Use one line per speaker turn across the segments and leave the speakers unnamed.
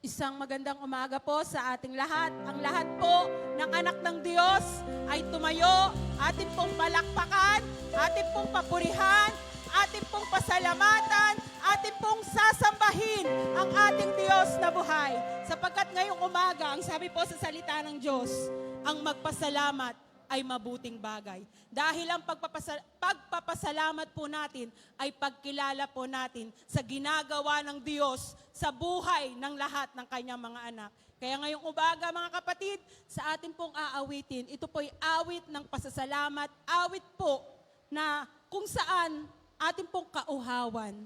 Isang magandang umaga po sa ating lahat. Ang lahat po ng anak ng Diyos ay tumayo, ating pong palakpakan, ating pong papurihan, ating pong pasalamatan, ating pong sasambahin ang ating Diyos na buhay. Sapagkat ngayong umaga, ang sabi po sa salita ng Diyos, ang magpasalamat ay mabuting bagay. Dahil ang pagpapasalamat po natin ay pagkilala po natin sa ginagawa ng Diyos sa buhay ng lahat ng kanyang mga anak. Kaya ngayong umaga mga kapatid, sa atin pong aawitin, ito po'y awit ng pasasalamat, awit po na kung saan atin pong kauhawan,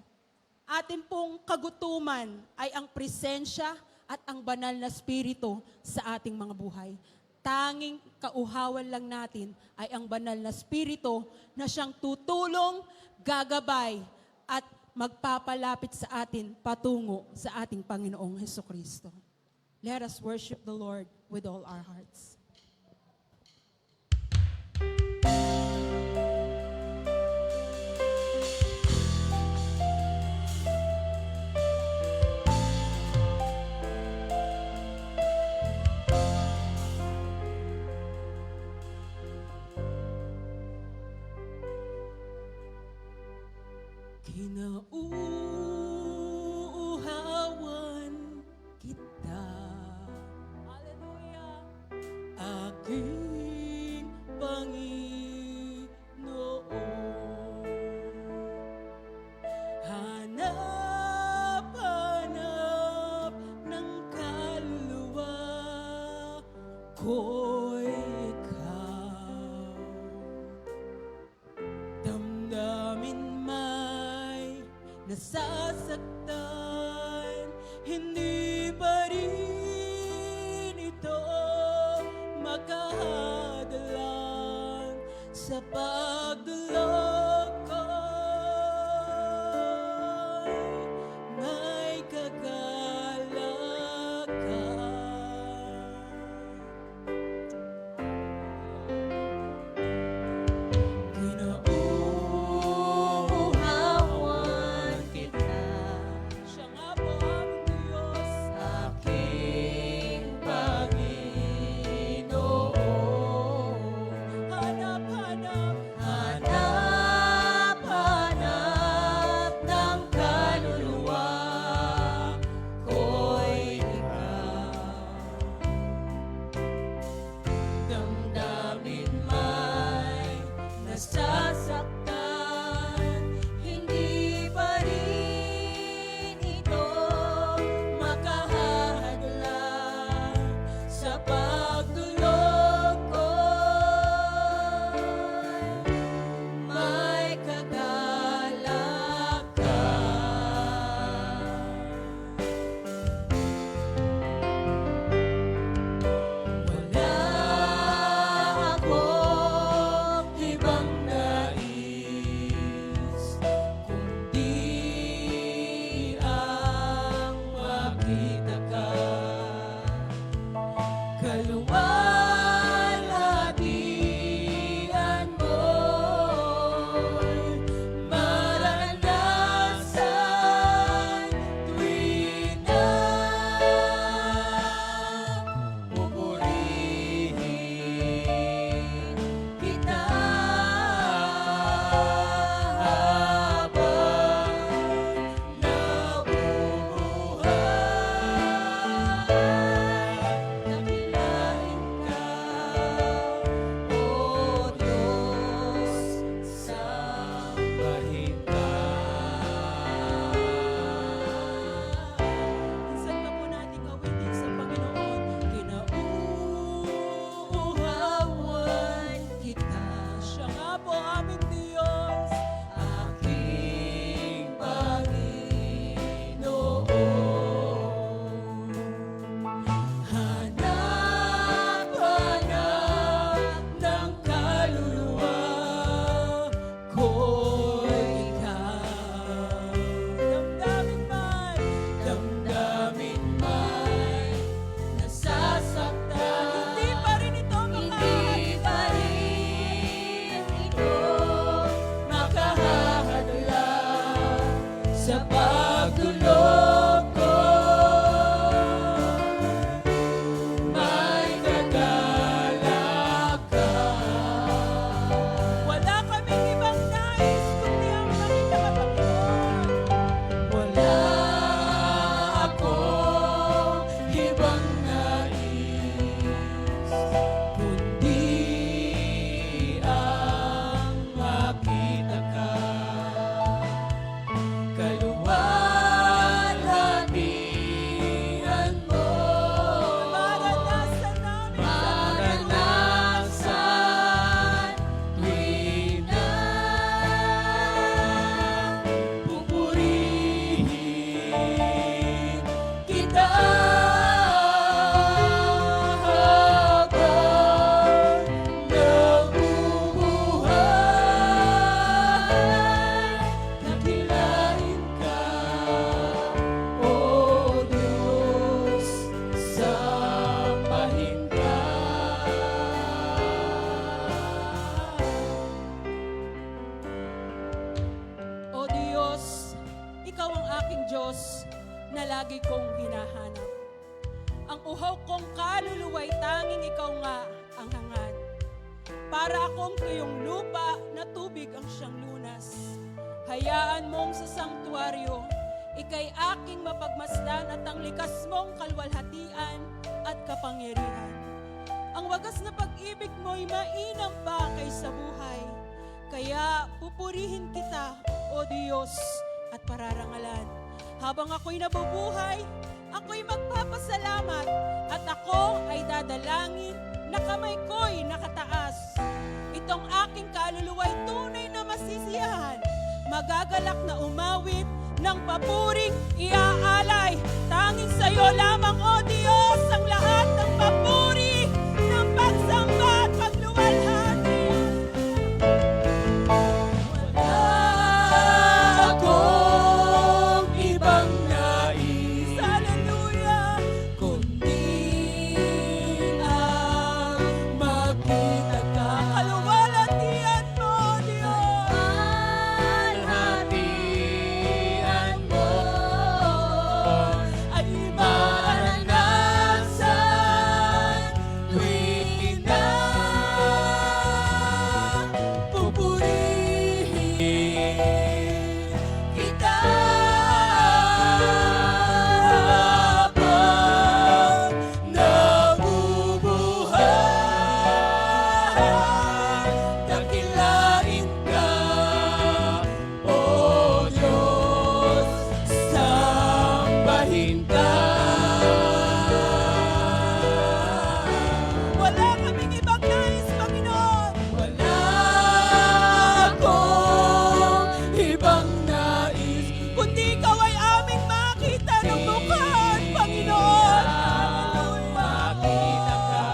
atin pong kagutuman ay ang presensya at ang banal na spirito sa ating mga buhay. Tanging kauhawan lang natin ay ang banal na spirito na siyang tutulong, gagabay, at magpapalapit sa atin patungo sa ating Panginoong Hesukristo. Let us worship the Lord with all our hearts. Kinauuhawan kita, hallelujah, aking Panginoon. Hanap-hanap ng kaluluwa ko'y ikaw. Damdamin nasasaktan, hindi pa rin ito makahadlang sa pagdulog ko'y may kagalakan.
Hanap
uhaw kong kaluluwa'y tanging ikaw nga ang hangad. Para akong tuyong lupa na tubig ang siyang lunas. Hayaan mong sa sanktuaryo, ika'y aking mapagmasdan at ang likas mong kalwalhatian at kapangyarihan. Ang wagas na pag-ibig mo'y mainam pa kaysa buhay. Kaya pupurihin kita, O Diyos, at pararangalan. Habang ako'y nabubuhay, ako'y magpapasalamat at ako ay dadalangin na kamay ko'y nakataas. Itong aking kaluluwa'y tunay na masisiyahan, magagalak na umawit ng papuring iaalay. Tanging sa'yo lamang, O Diyos, ang lahat ng papuri, ng pagsamba at pagluwalhati.
Wala akong ibang nais,
Hallelujah!
kundi ang makita ka.
Kaluwalhatian mo, Diyos!
Kalhatian mo
Ay
maranasan tuwing na pupurihin kita habang nabubuhay. Dakilain ka, O Diyos, sambahin ka.
wala kaming ibang nais, Panginoon.
Wala akong ibang nais,
Kundi ikaw ay aming makita ng bukhan, Panginoon.
makita ka.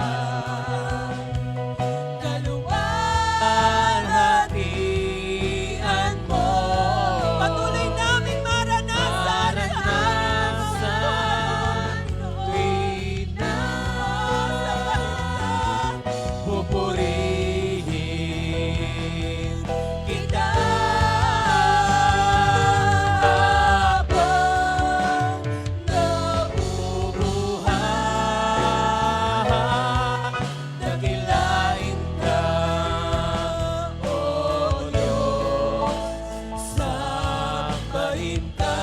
Kaluwalhatian mo
Patuloy naming maranasan ang
maranasan tuwing na pupurihin kita habang nabubuhay. Dakilain ka, O Diyos, sambahin ka.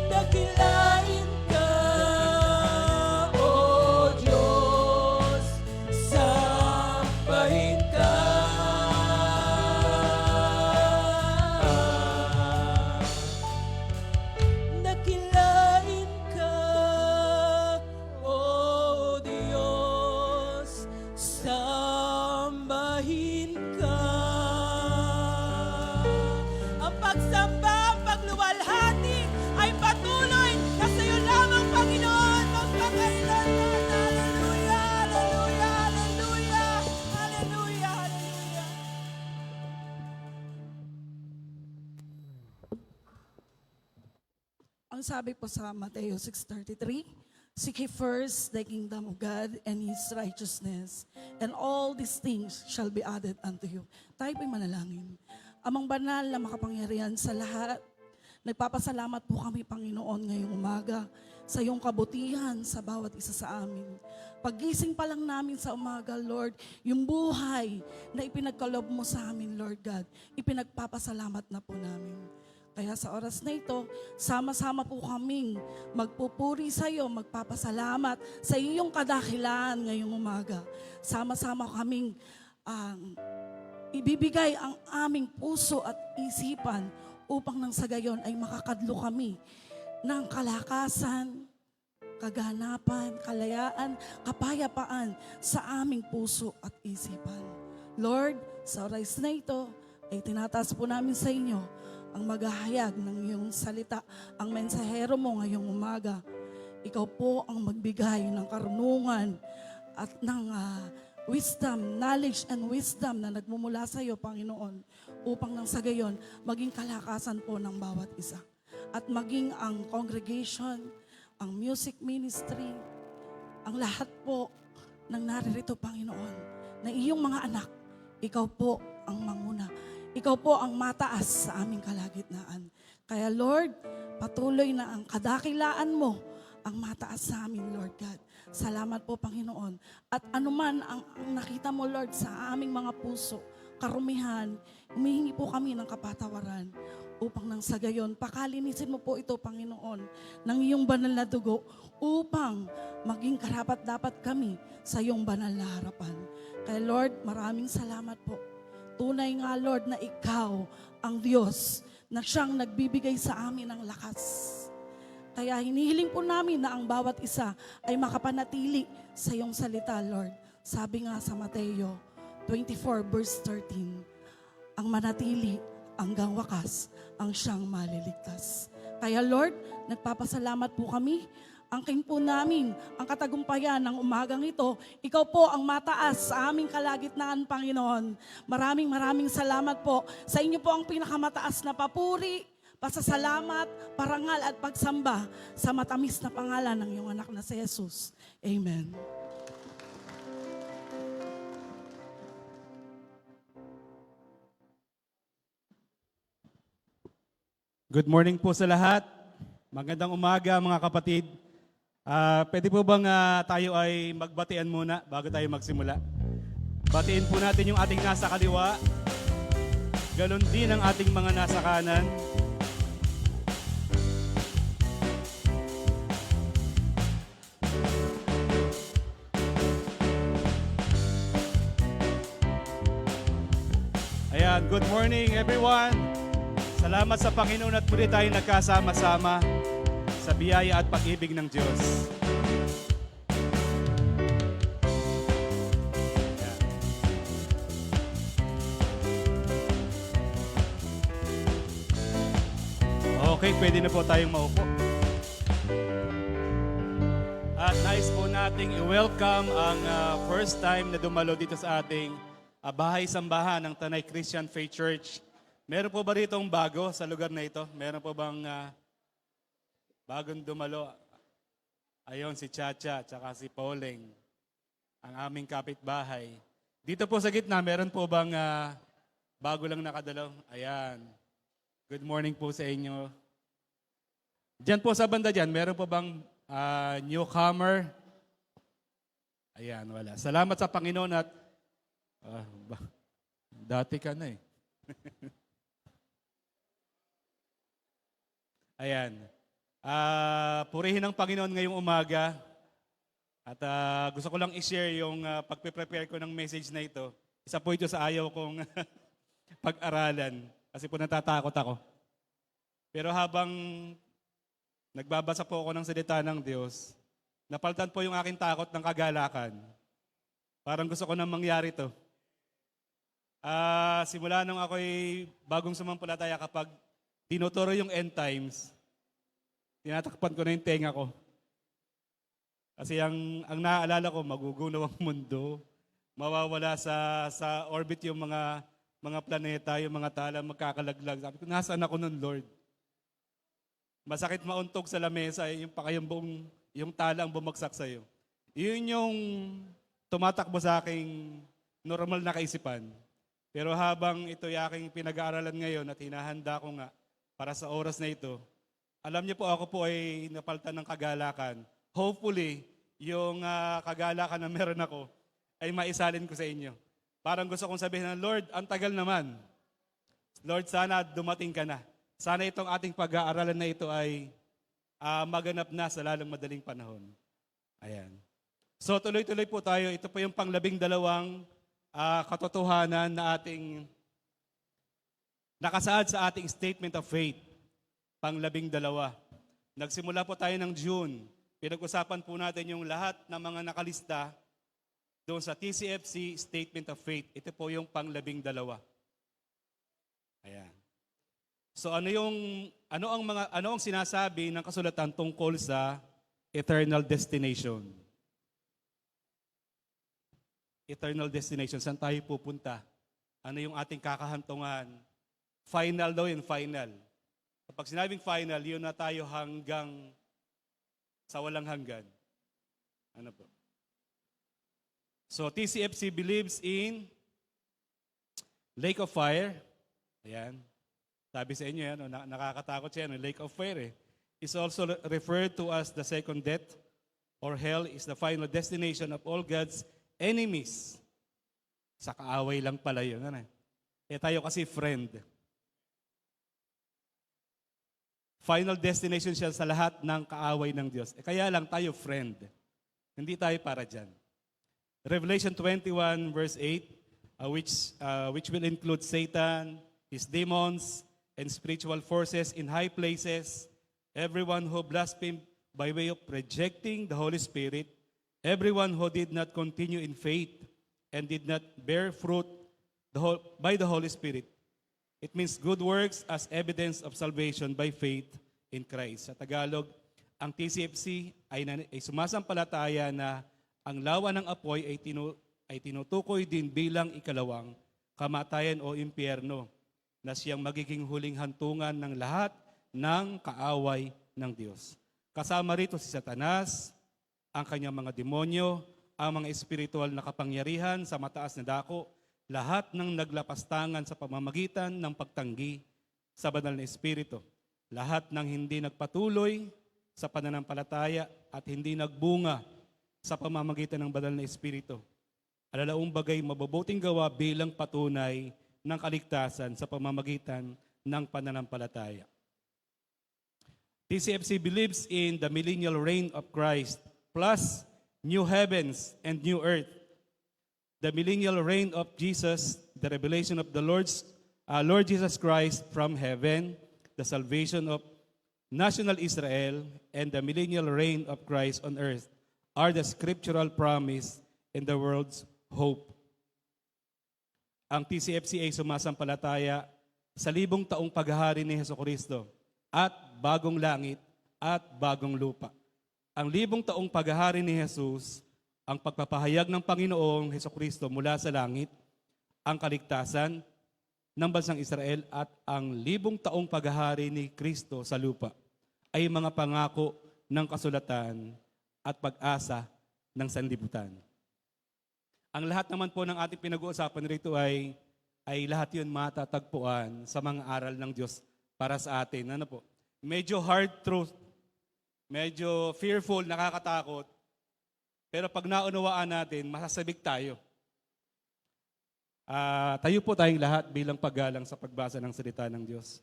Dakilain ka, O Diyos, sambahin ka. Dakilain ka, O Diyos, sambahin ka.
Ang pagsamba, ang pagluwalhati ay patuloy na sa iyo lamang, Panginoon, magpakailanman. Hallelujah, hallelujah, hallelujah, hallelujah, hallelujah.
Ang sabi po sa Mateo 6:33, seek ye first the kingdom of God and His righteousness, and all these things shall be added unto you. Tayo po'y manalangin. Amang banal na makapangyarihan sa lahat, nagpapasalamat po kami, Panginoon, ngayong umaga sa iyong kabutihan sa bawat isa sa amin. Paggising pa lang namin sa umaga, Lord, yung buhay na ipinagkalob mo sa amin, Lord God, ipinagpapasalamat na po namin. Kaya sa oras na ito, sama-sama po kaming magpupuri sa iyo, magpapasalamat sa iyong kadakilaan ngayong umaga. Sama-sama kaming ibibigay ang aming puso at isipan upang nang sa gayon ay makakadlo kami ng kalakasan, kaganapan, kalayaan, kapayapaan sa aming puso at isipan. Lord, sa oras na ito ay tinataas po namin sa inyo ang maghahayag ng iyong salita, ang mensahero mo ngayong umaga. Ikaw po ang magbigay ng karunungan at ng wisdom, knowledge and wisdom na nagmumula sa iyo, Panginoon, upang nang sa gayon, maging kalakasan po ng bawat isa. At maging ang congregation, ang music ministry, ang lahat po ng naririto, Panginoon, na iyong mga anak, ikaw po ang manguna. Ikaw po ang mataas sa aming kalagitnaan. Kaya Lord, patuloy na ang kadakilaan mo ang mataas sa amin, Lord God. Salamat po, Panginoon. At anuman ang nakita mo, Lord, sa aming mga puso, karumihan, humihingi po kami ng kapatawaran upang nang sa gayon, pakalinisin mo po ito, Panginoon, ng iyong banal na dugo upang maging karapat-dapat kami sa iyong banal na harapan. Kaya Lord, maraming salamat po. Tunay nga, Lord, na ikaw ang Diyos na siyang nagbibigay sa amin ng lakas. Kaya hinihiling po namin na ang bawat isa ay makapanatili sa iyong salita, Lord. Sabi nga sa Mateo 24 verse 13, ang manatili hanggang wakas ang siyang maliligtas. Kaya Lord, nagpapasalamat po kami. Angkin po namin ang katagumpayan ng umagang ito. Ikaw po ang mataas sa aming kalagitnaan, Panginoon. Maraming salamat po. Sa inyo po ang pinakamataas na papuri, pasasalamat, parangal at pagsamba sa matamis na pangalan ng iyong anak na si Jesus. Amen.
Good morning po sa lahat. Magandang umaga mga kapatid. Pwede po bang tayo ay magbatian muna bago tayo magsimula? Batiin po natin yung ating nasa kaliwa. Ganon din ang ating mga nasa kanan. Ayan, good morning everyone. Salamat sa Panginoon at muli tayo nagkasama-sama sa biyaya at pag-ibig ng Diyos. Ayan. Okay, pwede na po tayong maupo. At nais po nating i-welcome ang first time na dumalo dito sa ating bahay-sambahan ng Tanay Christian Faith Church. Meron po ba ritong bago sa lugar na ito? Meron po bang bagong dumalo? Ayon, si Chacha, tsaka si Pauling, ang aming kapitbahay. Dito po sa gitna, meron po bang bago lang nakadalaw? Ayan. Good morning po sa inyo. Diyan po sa banda dyan, meron po bang newcomer? Ayan, wala. Salamat sa Panginoon at dati ka na eh. Ayan. Purihin ang Panginoon ngayong umaga. At gusto ko lang i-share yung pagpe-prepare ko ng message na ito. Isa po ito sa ayaw kong pag-aralan. Kasi po natatakot ako. Pero habang nagbabasa po ako ng salita ng Diyos, napalitan po yung aking takot ng kagalakan. Parang gusto ko nang mangyari to. Simula nung ako'y bagong sumampalataya kapag tinuturo yung end times, tinatakpan ko na yung tenga ko. Kasi ang naaalala ko, magugunaw ang mundo, mawawala sa orbit yung mga planeta, yung mga tala, magkakalaglag. Sabi ko, nasaan ako nun, Lord? Masakit mauntog sa lamesa, yung pakayong yung tala ang bumagsak sa'yo. Yun yung tumatakbo sa aking normal na kaisipan. Pero habang ito'y aking pinag-aaralan ngayon at hinahanda ko nga para sa oras na ito, alam niyo po ako po ay napalitan ng kagalakan. Hopefully, yung kagalakan na meron ako ay maisalin ko sa inyo. Parang gusto kong sabihin na, Lord, ang tagal naman. Lord, sana dumating ka na. Sana itong ating pag-aaralan na ito ay maganap na sa lalong madaling panahon. Ayan. So tuloy-tuloy po tayo. Ito po yung pang-12 katotohanan na ating nakasaad sa ating statement of faith. Pang-12. Nagsimula po tayo ng June. Pinag-usapan po natin yung lahat ng mga nakalista doon sa TCFC Statement of Faith. Ito po yung pang-12. Ayan. So ano ang sinasabi ng kasulatan tungkol sa eternal destination? Eternal destination, saan tayo pupunta? Ano yung ating kakahantungan? Final daw yun, final. Kapag sinabing final, yun na tayo hanggang sa walang hanggan. Ano po? So TCFC believes in lake of fire, Ayan. Sabi sa inyo, yan, nakakatakot siya, lake of fire. Is also referred to as the second death, or hell is the final destination of all God's enemies. Sa kaaway lang pala yun. Ano? Tayo kasi friend. Final destination siya sa lahat ng kaaway ng Diyos. Kaya lang tayo friend. Hindi tayo para dyan. Revelation 21 verse 8, which will include Satan, his demons, and spiritual forces in high places, everyone who blasphemed by way of rejecting the Holy Spirit, everyone who did not continue in faith and did not bear fruit by the Holy Spirit. It means good works as evidence of salvation by faith in Christ. Sa Tagalog, ang TCFC ay sumasampalataya na ang lawa ng apoy ay tinutukoy din bilang ikalawang kamatayan o impyerno na siyang magiging huling hantungan ng lahat ng kaaway ng Diyos. Kasama rito si Satanas, ang kanyang mga demonyo, ang mga espiritual na kapangyarihan sa mataas na dako, lahat ng naglapastangan sa pamamagitan ng pagtanggi sa banal na espiritu. Lahat ng hindi nagpatuloy sa pananampalataya at hindi nagbunga sa pamamagitan ng banal na espiritu. Alalaong bagay mabubuting gawa bilang patunay ng kaligtasan sa pamamagitan ng pananampalataya. TCFC believes in the millennial reign of Christ plus new heavens and new earth. The millennial reign of Jesus, the revelation of the Lord Jesus Christ from heaven, the salvation of national Israel, and the millennial reign of Christ on earth are the scriptural promise and the world's hope. Ang TCFC ay sumasampalataya sa 1,000 taong paghahari ni Hesukristo at bagong langit at bagong lupa. Ang 1,000 taong paghahari ni Jesus, ang pagpapahayag ng Panginoong Hesukristo mula sa langit, ang kaligtasan ng bansang Israel at ang 1,000 taong paghahari ni Kristo sa lupa ay mga pangako ng kasulatan at pag-asa ng sanlibutan. Ang lahat naman po ng ating pinag-uusapan rito ay lahat yun matatagpuan sa mga aral ng Diyos para sa atin. Ano po? Medyo hard truth, medyo fearful, nakakatakot, pero pag naunawaan natin, masasabik tayo. Tayo po tayong lahat bilang paggalang sa pagbasa ng salita ng Diyos.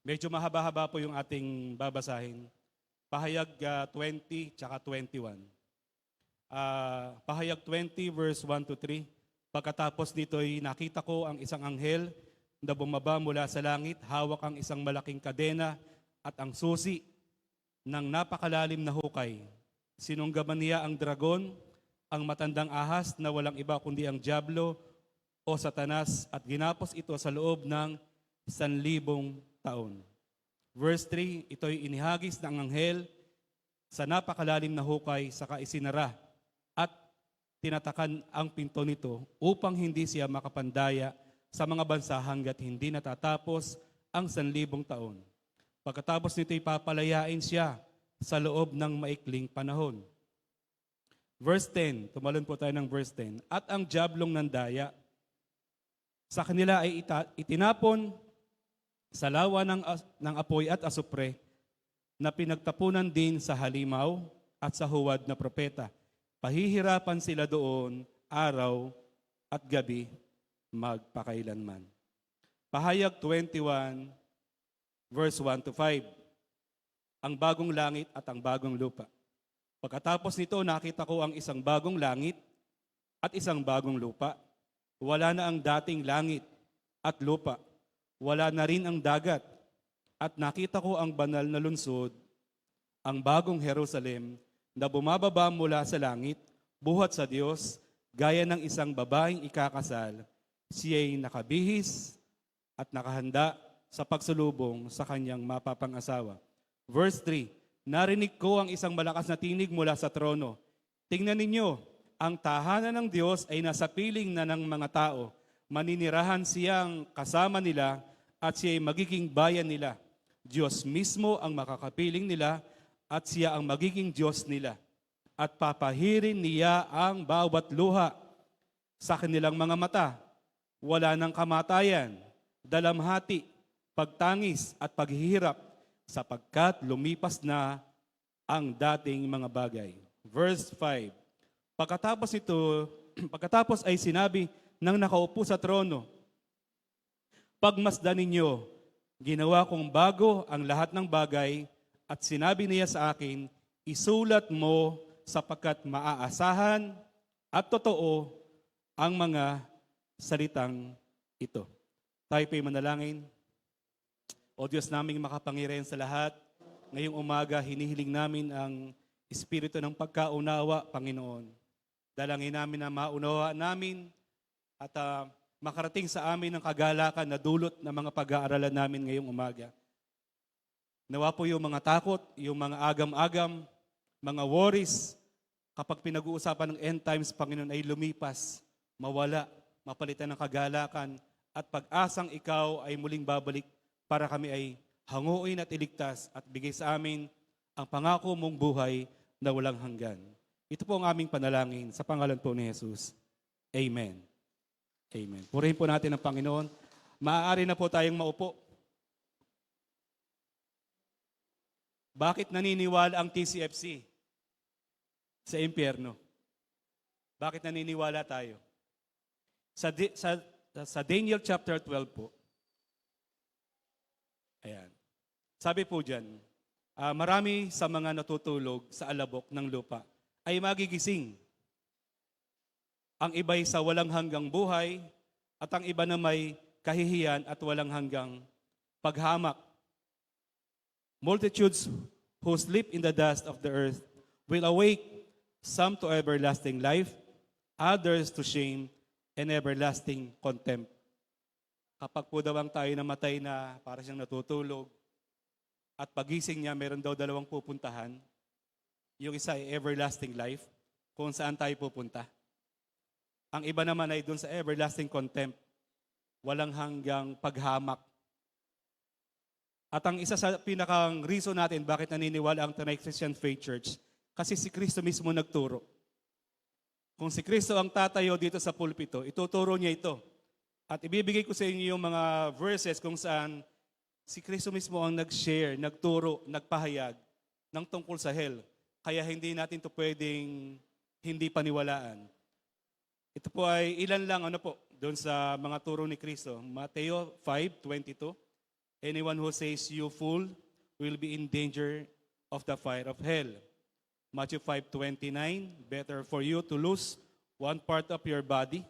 Medyo mahaba-haba po yung ating babasahin. Pahayag 20 tsaka 21. Pahayag 20 verse 1 to 3. Pagkatapos nito'y nakita ko ang isang anghel na bumaba mula sa langit, hawak ang isang malaking kadena at ang susi ng napakalalim na hukay. Sinunggaban niya ang dragon, ang matandang ahas na walang iba kundi ang diablo o Satanas, at ginapos ito sa loob ng 1,000 taon. Verse 3, ito'y inihagis ng anghel sa napakalalim na hukay, saka isinara at tinatakan ang pinto nito upang hindi siya makapandaya sa mga bansa hanggat hindi natatapos ang 1,000 taon. Pagkatapos nito'y papalayain siya sa loob ng maikling panahon. Verse 10, tumalon po tayo ng verse 10. At ang diablong nandaya, sa kanila ay itinapon sa lawa ng apoy at asupre na pinagtapunan din sa halimaw at sa huwad na propeta. Pahihirapan sila doon araw at gabi magpakailanman. Pahayag 21, verse 1 to 5. Ang bagong langit at ang bagong lupa. Pagkatapos nito, nakita ko ang isang bagong langit at isang bagong lupa. Wala na ang dating langit at lupa. Wala na rin ang dagat. At nakita ko ang banal na lungsod, ang bagong Jerusalem, na bumababa mula sa langit, buhat sa Diyos, gaya ng isang babaeng ikakasal. Siya'y nakabihis at nakahanda sa pagsulubong sa kanyang mapapangasawa. Verse 3, narinig ko ang isang malakas na tinig mula sa trono. Tingnan ninyo, ang tahanan ng Diyos ay nasa piling na ng mga tao. Maninirahan siyang kasama nila at siya ay magiging bayan nila. Diyos mismo ang makakapiling nila at siya ang magiging Diyos nila. At papahirin niya ang bawat luha sa kanilang mga mata. wala ng kamatayan, dalamhati, pagtangis at paghihirap sapagkat lumipas na ang dating mga bagay. Verse 5. Pagkatapos ay sinabi ng nakaupo sa trono, pagmasdan ninyo, ginawa kong bago ang lahat ng bagay at sinabi niya sa akin, isulat mo sapagkat maaasahan at totoo ang mga salitang ito. Tayo po'y manalangin. O Diyos naming makapangyarihan sa lahat, ngayong umaga hinihiling namin ang espiritu ng pagkaunawa, Panginoon. Dalangin namin na maunawa namin at makarating sa amin ang kagalakan na dulot ng mga pag-aaralan namin ngayong umaga. Nawa po yung mga takot, yung mga agam-agam, mga worries, kapag pinag-uusapan ng end times, Panginoon, ay lumipas, mawala, mapalitan ng kagalakan, at pag-asang ikaw ay muling babalik para kami ay hanguin at iligtas at bigay sa amin ang pangako mong buhay na walang hanggan. Ito po ang aming panalangin sa pangalan po ni Jesus. Amen. Amen. Purihin po natin ang Panginoon. Maaari na po tayong maupo. Bakit naniniwala ang TCFC sa impyerno? Bakit naniniwala tayo? Sa Daniel chapter 12 po, ayan. Sabi po dyan, marami sa mga natutulog sa alabok ng lupa ay magigising. Ang iba'y sa walang hanggang buhay at ang iba na may kahihiyan at walang hanggang paghamak. Multitudes who sleep in the dust of the earth will awake, some to everlasting life, others to shame and everlasting contempt. Kapag po daw ang tayo namatay na para siyang natutulog, at pagising niya, meron daw dalawang pupuntahan. Yung isa ay everlasting life, kung saan tayo pupunta. Ang iba naman ay dun sa everlasting contempt, walang hanggang paghamak. At ang isa sa pinakang reason natin bakit naniniwala ang Tanay Christian Faith Church, kasi si Kristo mismo nagturo. Kung si Kristo ang tatayo dito sa pulpito, ituturo niya ito. At ibibigay ko sa inyo yung mga verses kung saan si Kristo mismo ang nag-share, nagturo, nagpahayag ng tungkol sa hell. Kaya hindi natin ito pwedeng hindi paniwalaan. Ito po ay ilan lang doon sa mga turo ni Kristo. Mateo 5:22. Anyone who says you fool will be in danger of the fire of hell. Matthew 5:29. Better for you to lose one part of your body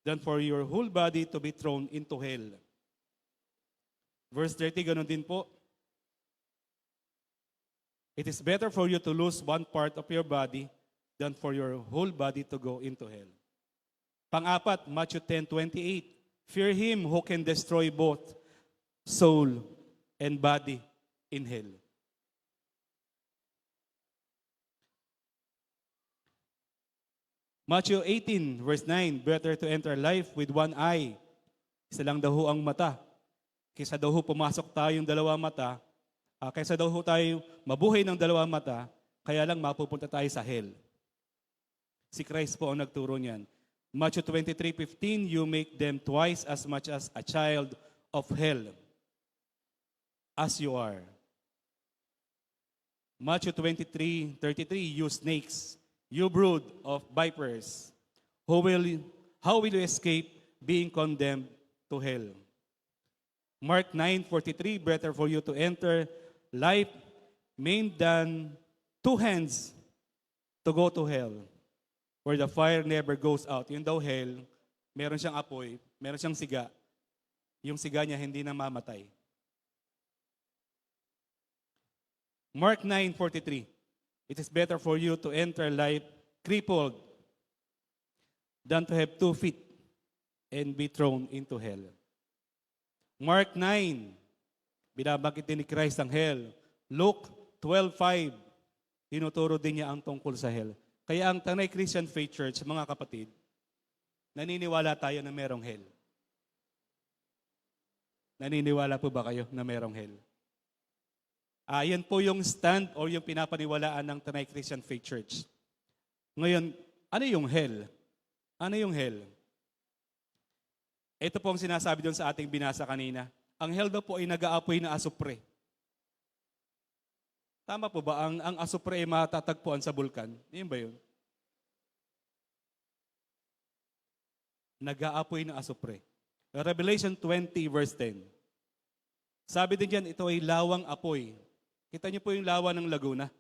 than for your whole body to be thrown into hell. Verse 30, ganun din po. It is better for you to lose one part of your body than for your whole body to go into hell. Pang-apat, Matthew 10:28. Fear him who can destroy both soul and body in hell. Matthew 18, verse 9, better to enter life with one eye. Isa lang daw ho ang mata. Kaysa daw ho pumasok tayong dalawang mata, kaysa daw ho tayo mabuhay ng dalawang mata, kaya lang mapupunta tayo sa hell. Si Christ po ang nagturo niyan. Matthew 23:15, you make them twice as much as a child of hell as you are. Matthew 23:33, you snakes, you brood of vipers, how will you escape being condemned to hell? Mark 9:43, better for you to enter life maimed than two hands to go to hell, where the fire never goes out. Yun daw hell, meron siyang apoy, meron siyang siga. Yung siga niya hindi namamatay. Mark 9:43, it is better for you to enter life crippled than to have 2 feet and be thrown into hell. Mark 9, binabanggit din ni Christ ang hell. Luke 12:5, tinuturo din niya ang tungkol sa hell. Kaya ang Tanay Christian Faith Church, mga kapatid, naniniwala tayo na merong hell. Naniniwala po ba kayo na merong hell? Yan po yung stand o yung pinapaniwalaan ng Tanay Christian Faith Church. Ngayon, ano yung hell? Ano yung hell? Ito po ang sinasabi doon sa ating binasa kanina. Ang hell daw po ay nag-aapoy na asupre. Tama po ba? Ang asupre ay matatagpuan sa bulkan? Yun ba yun? Nag-aapoy na asupre. Revelation 20 verse 10. Sabi din dyan, ito ay lawang apoy. Kita niyo po yung lawa ng Laguna.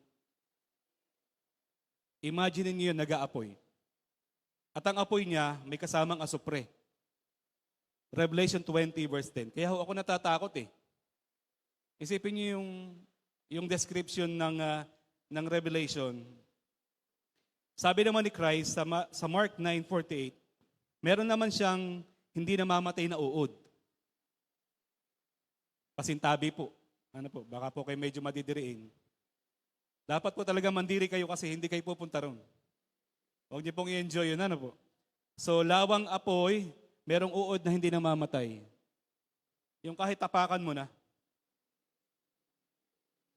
Imagine niyo yun, nag-aapoy. At ang apoy niya, may kasamang asupre. Revelation 20 verse 10. Kaya ako natatakot eh. Isipin niyo yung description ng Revelation. Sabi naman ni Christ sa Mark 9:48, meron naman siyang hindi namamatay na uod. Pasintabi po. Ano po, baka po kayo medyo madidiriin. Dapat po talaga mandiri kayo kasi hindi kayo pupunta ron. Huwag niyo pong i-enjoy yun, ano po. So, lawang apoy, merong uod na hindi namamatay. Yung kahit tapakan mo na,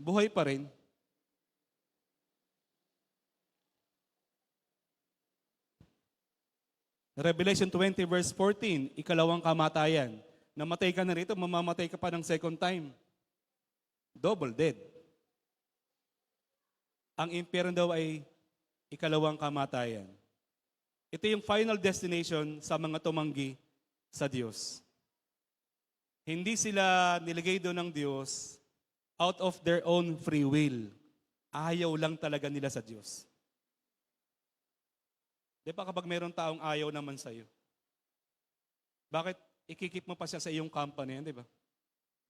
buhay pa rin. Revelation 20 verse 14, ikalawang kamatayan. Namatay ka na rito, mamamatay ka pa ng second time. Double dead. Ang impyerno daw ay ikalawang kamatayan. Ito yung final destination sa mga tumanggi sa Diyos. Hindi sila nilagay doon ng Diyos out of their own free will. Ayaw lang talaga nila sa Diyos. Di ba kapag mayroong taong ayaw naman sa'yo, bakit ikikip mo pa siya sa iyong company, di ba?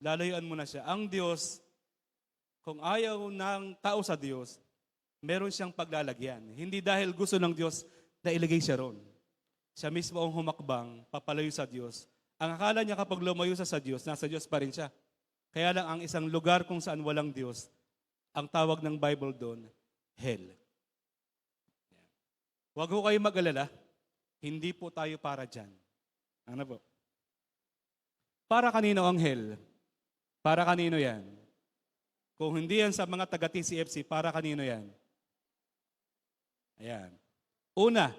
Lalayuan mo na siya. Ang Diyos, kung ayaw ng tao sa Diyos, meron siyang paglalagyan. Hindi dahil gusto ng Diyos na ilagay siya ron. Siya mismo ang humakbang, papalayo sa Diyos. Ang akala niya kapag lumayo sa Diyos, nasa Diyos pa rin siya. Kaya lang ang isang lugar kung saan walang Diyos, ang tawag ng Bible doon, hell. Huwag ho kayo mag-alala, hindi po tayo para dyan. Ano po? Para kanino ang hell? Para kanino yan? Kung hindi yan sa mga taga-TCFC, para kanino yan? Ayan. Una,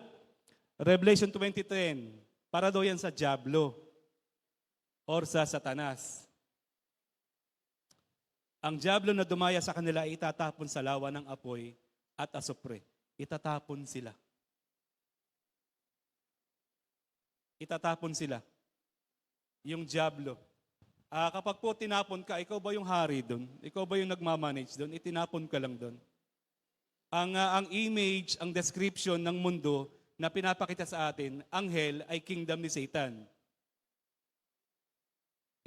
Revelation 20:10, para daw yan sa Diablo or sa Satanas. Ang Diablo na dumaya sa kanila ay itatapon sa lawa ng apoy at asupre. Itatapon sila. Itatapon sila. Yung Diablo. Kapag po tinapon ka, ikaw ba yung hari doon? Ikaw ba yung nagmamanage doon? Itinapon ka lang doon. Ang image, ang description ng mundo na pinapakita sa atin, ang hell ay kingdom ni Satan.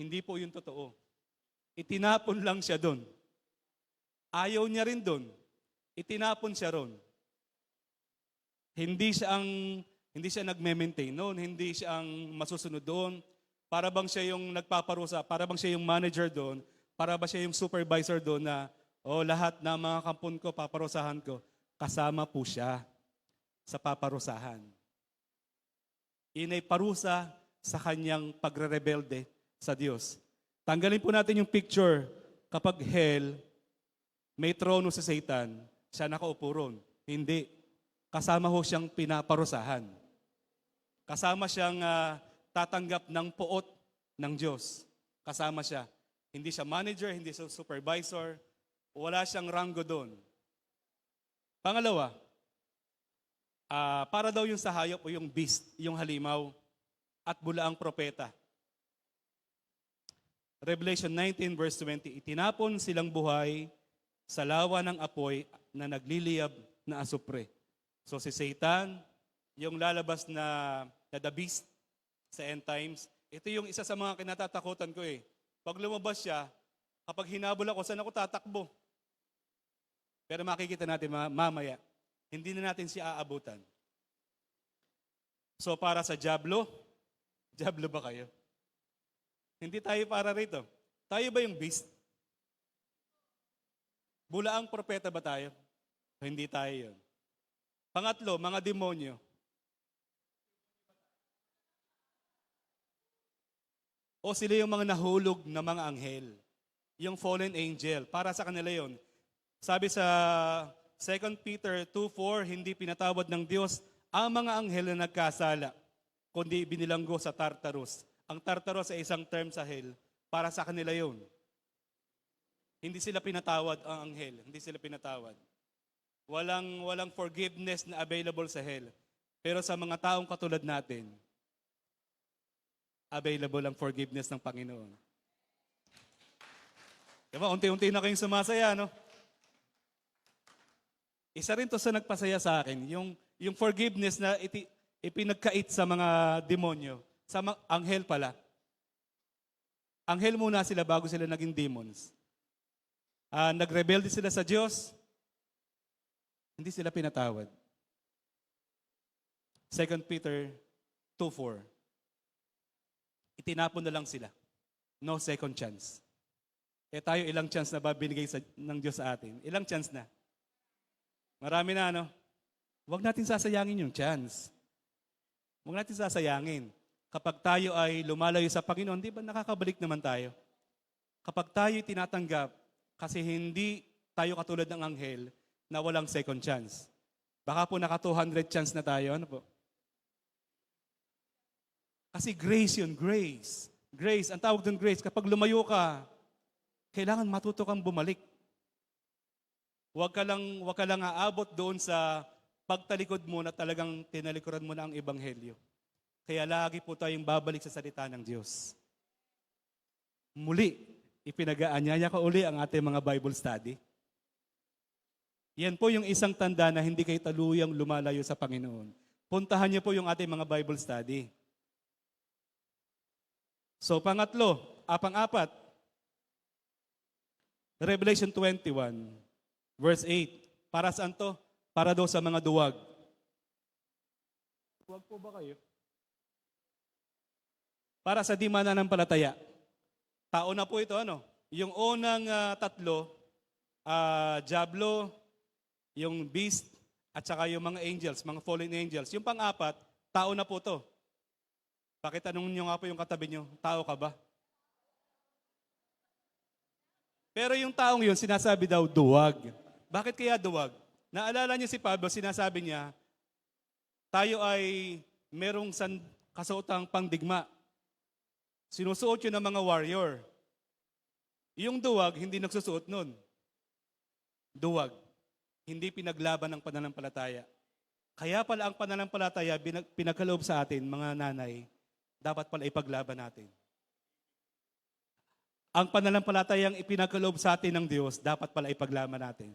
Hindi po yung totoo. Itinapon lang siya doon. Ayaw niya rin doon. Itinapon siya ron. Hindi siya nagme-maintain noon, hindi siya ang masusunod doon. Para bang siya yung nagpaparusa, para bang siya yung manager doon, para ba siya yung supervisor doon na, lahat ng mga kampon ko, paparusahan ko. Kasama po siya sa paparusahan. Inay parusa sa kanyang pagre-rebelde sa Diyos. Tanggalin po natin yung picture kapag hell, may trono sa Satan, siya nakaupo ron. Hindi. Kasama ho siyang pinaparusahan. Kasama siyang tatanggap ng puot ng Diyos. Kasama siya. Hindi siya manager, hindi siya supervisor. Wala siyang ranggo doon. Pangalawa, para daw yung sa hayop o yung beast, yung halimaw, at bulaang propeta. Revelation 19 verse 20, itinapon silang buhay sa lawa ng apoy na nagliliyab na asupre. So si Satan, yung lalabas na the beast sa end times, ito yung isa sa mga kinatatakutan ko eh. Pag lumabas siya, kapag hinabol ako, saan ako tatakbo? Pero makikita natin mamaya, hindi na natin siya aabutan. So para sa Diablo, Diablo ba kayo? Hindi tayo para rito. Tayo ba yung beast? Bulaang propeta ba tayo? Hindi tayo yun. Pangatlo, mga demonyo. O sila yung mga nahulog na mga anghel. Yung fallen angel. Para sa kanila yon. Sabi sa 2 Peter 2:4, hindi pinatawad ng Diyos ang mga anghel na nagkasala, kundi binilanggo sa Tartarus Ang Tartaros sa isang term sa hell, para sa kanila yun. Hindi sila pinatawad ang anghel. Hindi sila pinatawad. Walang forgiveness na available sa hell. Pero sa mga taong katulad natin, available ang forgiveness ng Panginoon. Diba, unti-unti na kayong sumasaya, no? Isa rin to sa nagpasaya sa akin, yung forgiveness na ipinagkait sa mga demonyo, sa mga anghel pala. Anghel muna sila bago sila naging demons. Nagrebelde sila sa Diyos, hindi sila pinatawad. 2 Peter 2:4. Itinapon na lang sila. No second chance. Tayo ilang chance na ba binigay ng Diyos sa atin? Ilang chance na? Marami na, no? Huwag natin sasayangin yung chance. Huwag natin sasayangin. Kapag tayo ay lumalayo sa Panginoon, di ba nakakabalik naman tayo? Kapag tayo tinatanggap, kasi hindi tayo katulad ng anghel na walang second chance. Baka po naka 200 chance na tayo, ano po? Kasi grace yun, grace. Grace, ang tawag doon grace, kapag lumayo ka, kailangan matuto kang bumalik. Huwag ka lang aabot doon sa pagtalikod mo na talagang tinalikuran mo na ang ebanghelyo. Kaya lagi po tayong babalik sa salita ng Diyos. Muli, ipinag-aanyaya ko uli ang ating mga Bible study. Yan po yung isang tanda na hindi kayo taluyang lumalayo sa Panginoon. Puntahan niyo po yung ating mga Bible study. So, pang-apat, Revelation 21, verse 8. Para saan to? Para daw sa mga duwag. Duwag po ba kayo? Para sa di mananampalataya. Tao na po ito, ano? Yung unang tatlo, Diablo, yung beast, at saka yung mga angels, mga fallen angels. Yung pang-apat, tao na po to. Pakitanong nyo nga po yung katabi nyo, tao ka ba? Pero yung taong yun, sinasabi daw, duwag. Bakit kaya duwag? Naalala niyo si Pablo, sinasabi niya, tayo ay merong kasuotang pangdigma. Sinusuot yun ng mga warrior. Yung duwag, hindi nagsusuot nun. Duwag. Hindi pinaglaban ng pananampalataya. Kaya pala ang pananampalataya, pinagkaloob sa atin, mga nanay, dapat pala ipaglaban natin. Ang pananampalatayang ipinagkaloob sa atin ng Diyos, dapat pala ipaglaban natin.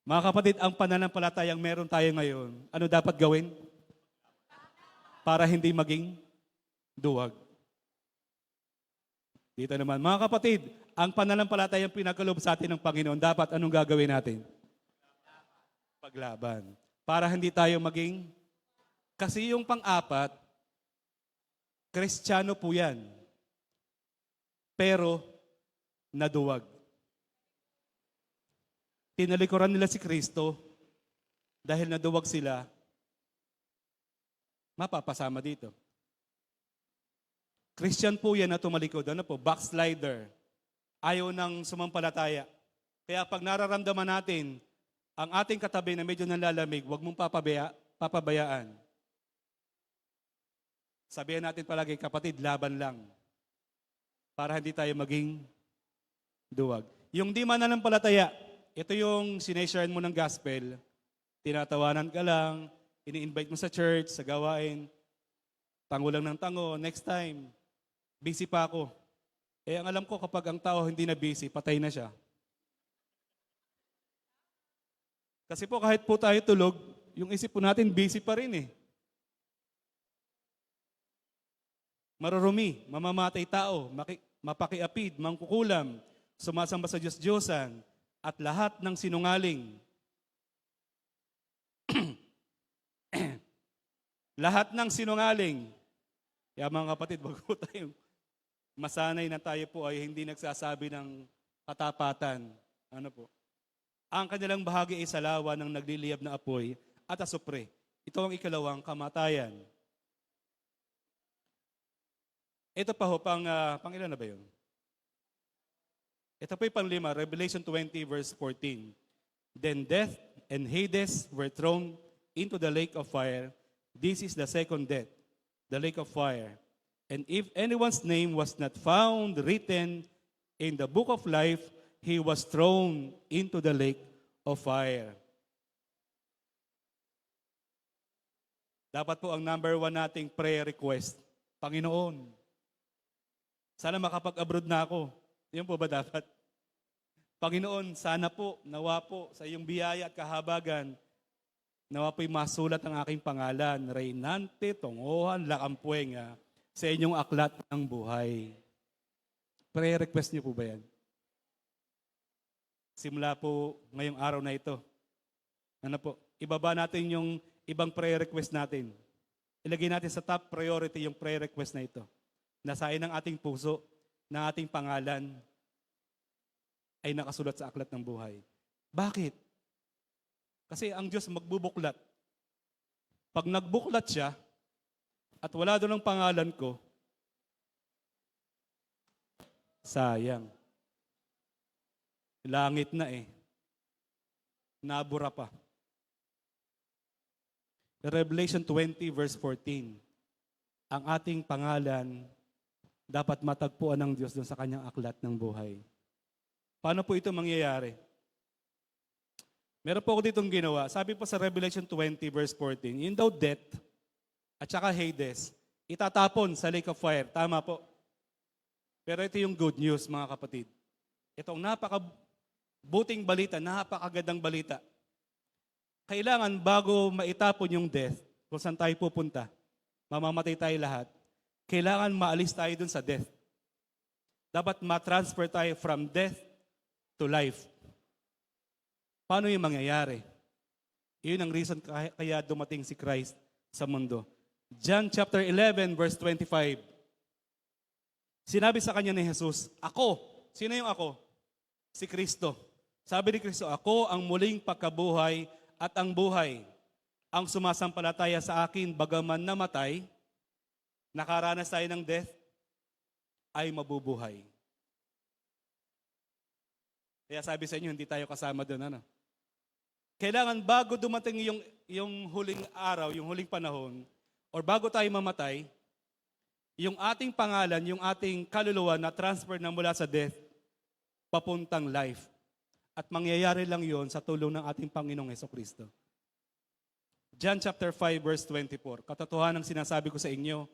Mga kapatid, ang pananampalatayang meron tayo ngayon, ano dapat gawin? Para hindi maging duwag. Dito naman, mga kapatid, ang pananampalatayang pinagkaloob sa atin ng Panginoon, dapat anong gagawin natin? Paglaban. Para hindi tayo maging, kasi yung pang-apat, Kristiyano po yan. Pero, naduwag. Tinalikuran nila si Kristo, dahil naduwag sila, mapapasama dito. Christian po yan na tumalikod. Ano po? Backslider. Ayaw ng sumampalataya. Kaya pag nararamdaman natin, ang ating katabi na medyo nanlalamig, huwag mong papabayaan. Sabihan natin palagi, kapatid, laban lang. Para hindi tayo maging duwag. Yung di mananampalataya, ito yung sineshare mo ng gospel, tinatawanan ka lang, ini-invite mo sa church, sa gawain, tango lang ng tango, next time, busy pa ako. Ang alam ko kapag ang tao hindi na busy, patay na siya. Kasi po kahit po tayo tulog, yung isip po natin busy pa rin eh. Marurumi, mamamatay tao, mapakiapid, mangkukulam, sumasamba sa Diyos-Diyosan, at lahat ng sinungaling. Lahat ng sinungaling. Kaya mga kapatid, wag po tayong masanay na tayo po ay hindi nagsasabi ng katapatan. Ano po? Ang kanilang bahagi ay salawa ng nagliliyab na apoy at asupre. Ito ang ikalawang kamatayan. Ito pa ho, pang ilan na ba yun? Ito po yung pang-lima, Revelation 20 verse 14. Then death and Hades were thrown into the lake of fire. This is the second death, the lake of fire. And if anyone's name was not found written in the book of life, he was thrown into the lake of fire. Dapat po ang number 1 nating prayer request, Panginoon, sana makapag-abroad na ako. Yan po ba dapat? Panginoon, sana po, nawa po, sa iyong biyaya at kahabagan, nawa po'y masulat ang aking pangalan, Reynante Tongohan Lakampuenga, sa inyong aklat ng buhay. Prayer request niyo po ba yan? Simula po ngayong araw na ito. Ano po? Ibaba natin yung ibang prayer request natin. Ilagay natin sa top priority yung prayer request na ito. Nasain ng ating puso, ng ating pangalan, ay nakasulat sa aklat ng buhay. Bakit? Kasi ang Diyos magbubuklat. Pag nagbuklat siya, at wala doon ang pangalan ko, sayang. Langit na eh. Nabura pa. Revelation 20 verse 14. Ang ating pangalan dapat matagpuan ng Diyos doon sa kanyang aklat ng buhay. Paano po ito mangyayari? Meron po ako ditong ginawa. Sabi po sa Revelation 20 verse 14, yun daw death at saka Hades, itatapon sa lake of fire. Tama po. Pero ito yung good news, mga kapatid. Itong napakabuting balita, napakagandang balita. Kailangan bago maitapon yung death, kung saan tayo pupunta, mamamatay tayo lahat, kailangan maalis tayo dun sa death. Dapat ma-transfer tayo from death to life. Paano yung mangyayari? Iyon ang reason kaya dumating si Christ sa mundo. John chapter 11 verse 25. Sinabi sa kanya ni Jesus, ako. Sino yung ako? Si Kristo. Sabi ni Kristo, ako ang muling pagkabuhay at ang buhay. Ang sumasampalataya sa akin, bagaman namatay, nakaranas tayo ng death, ay mabubuhay. Kaya sabi sa inyo, hindi tayo kasama doon. Ano? Kailangan bago dumating yung huling araw, yung huling panahon, or bago tayo mamatay, yung ating pangalan, yung ating kaluluwa na transfer na mula sa death, papuntang life. At mangyayari lang yon sa tulong ng ating Panginoong Hesukristo. John chapter 5 verse 24. Katotohanan ang sinasabi ko sa inyo,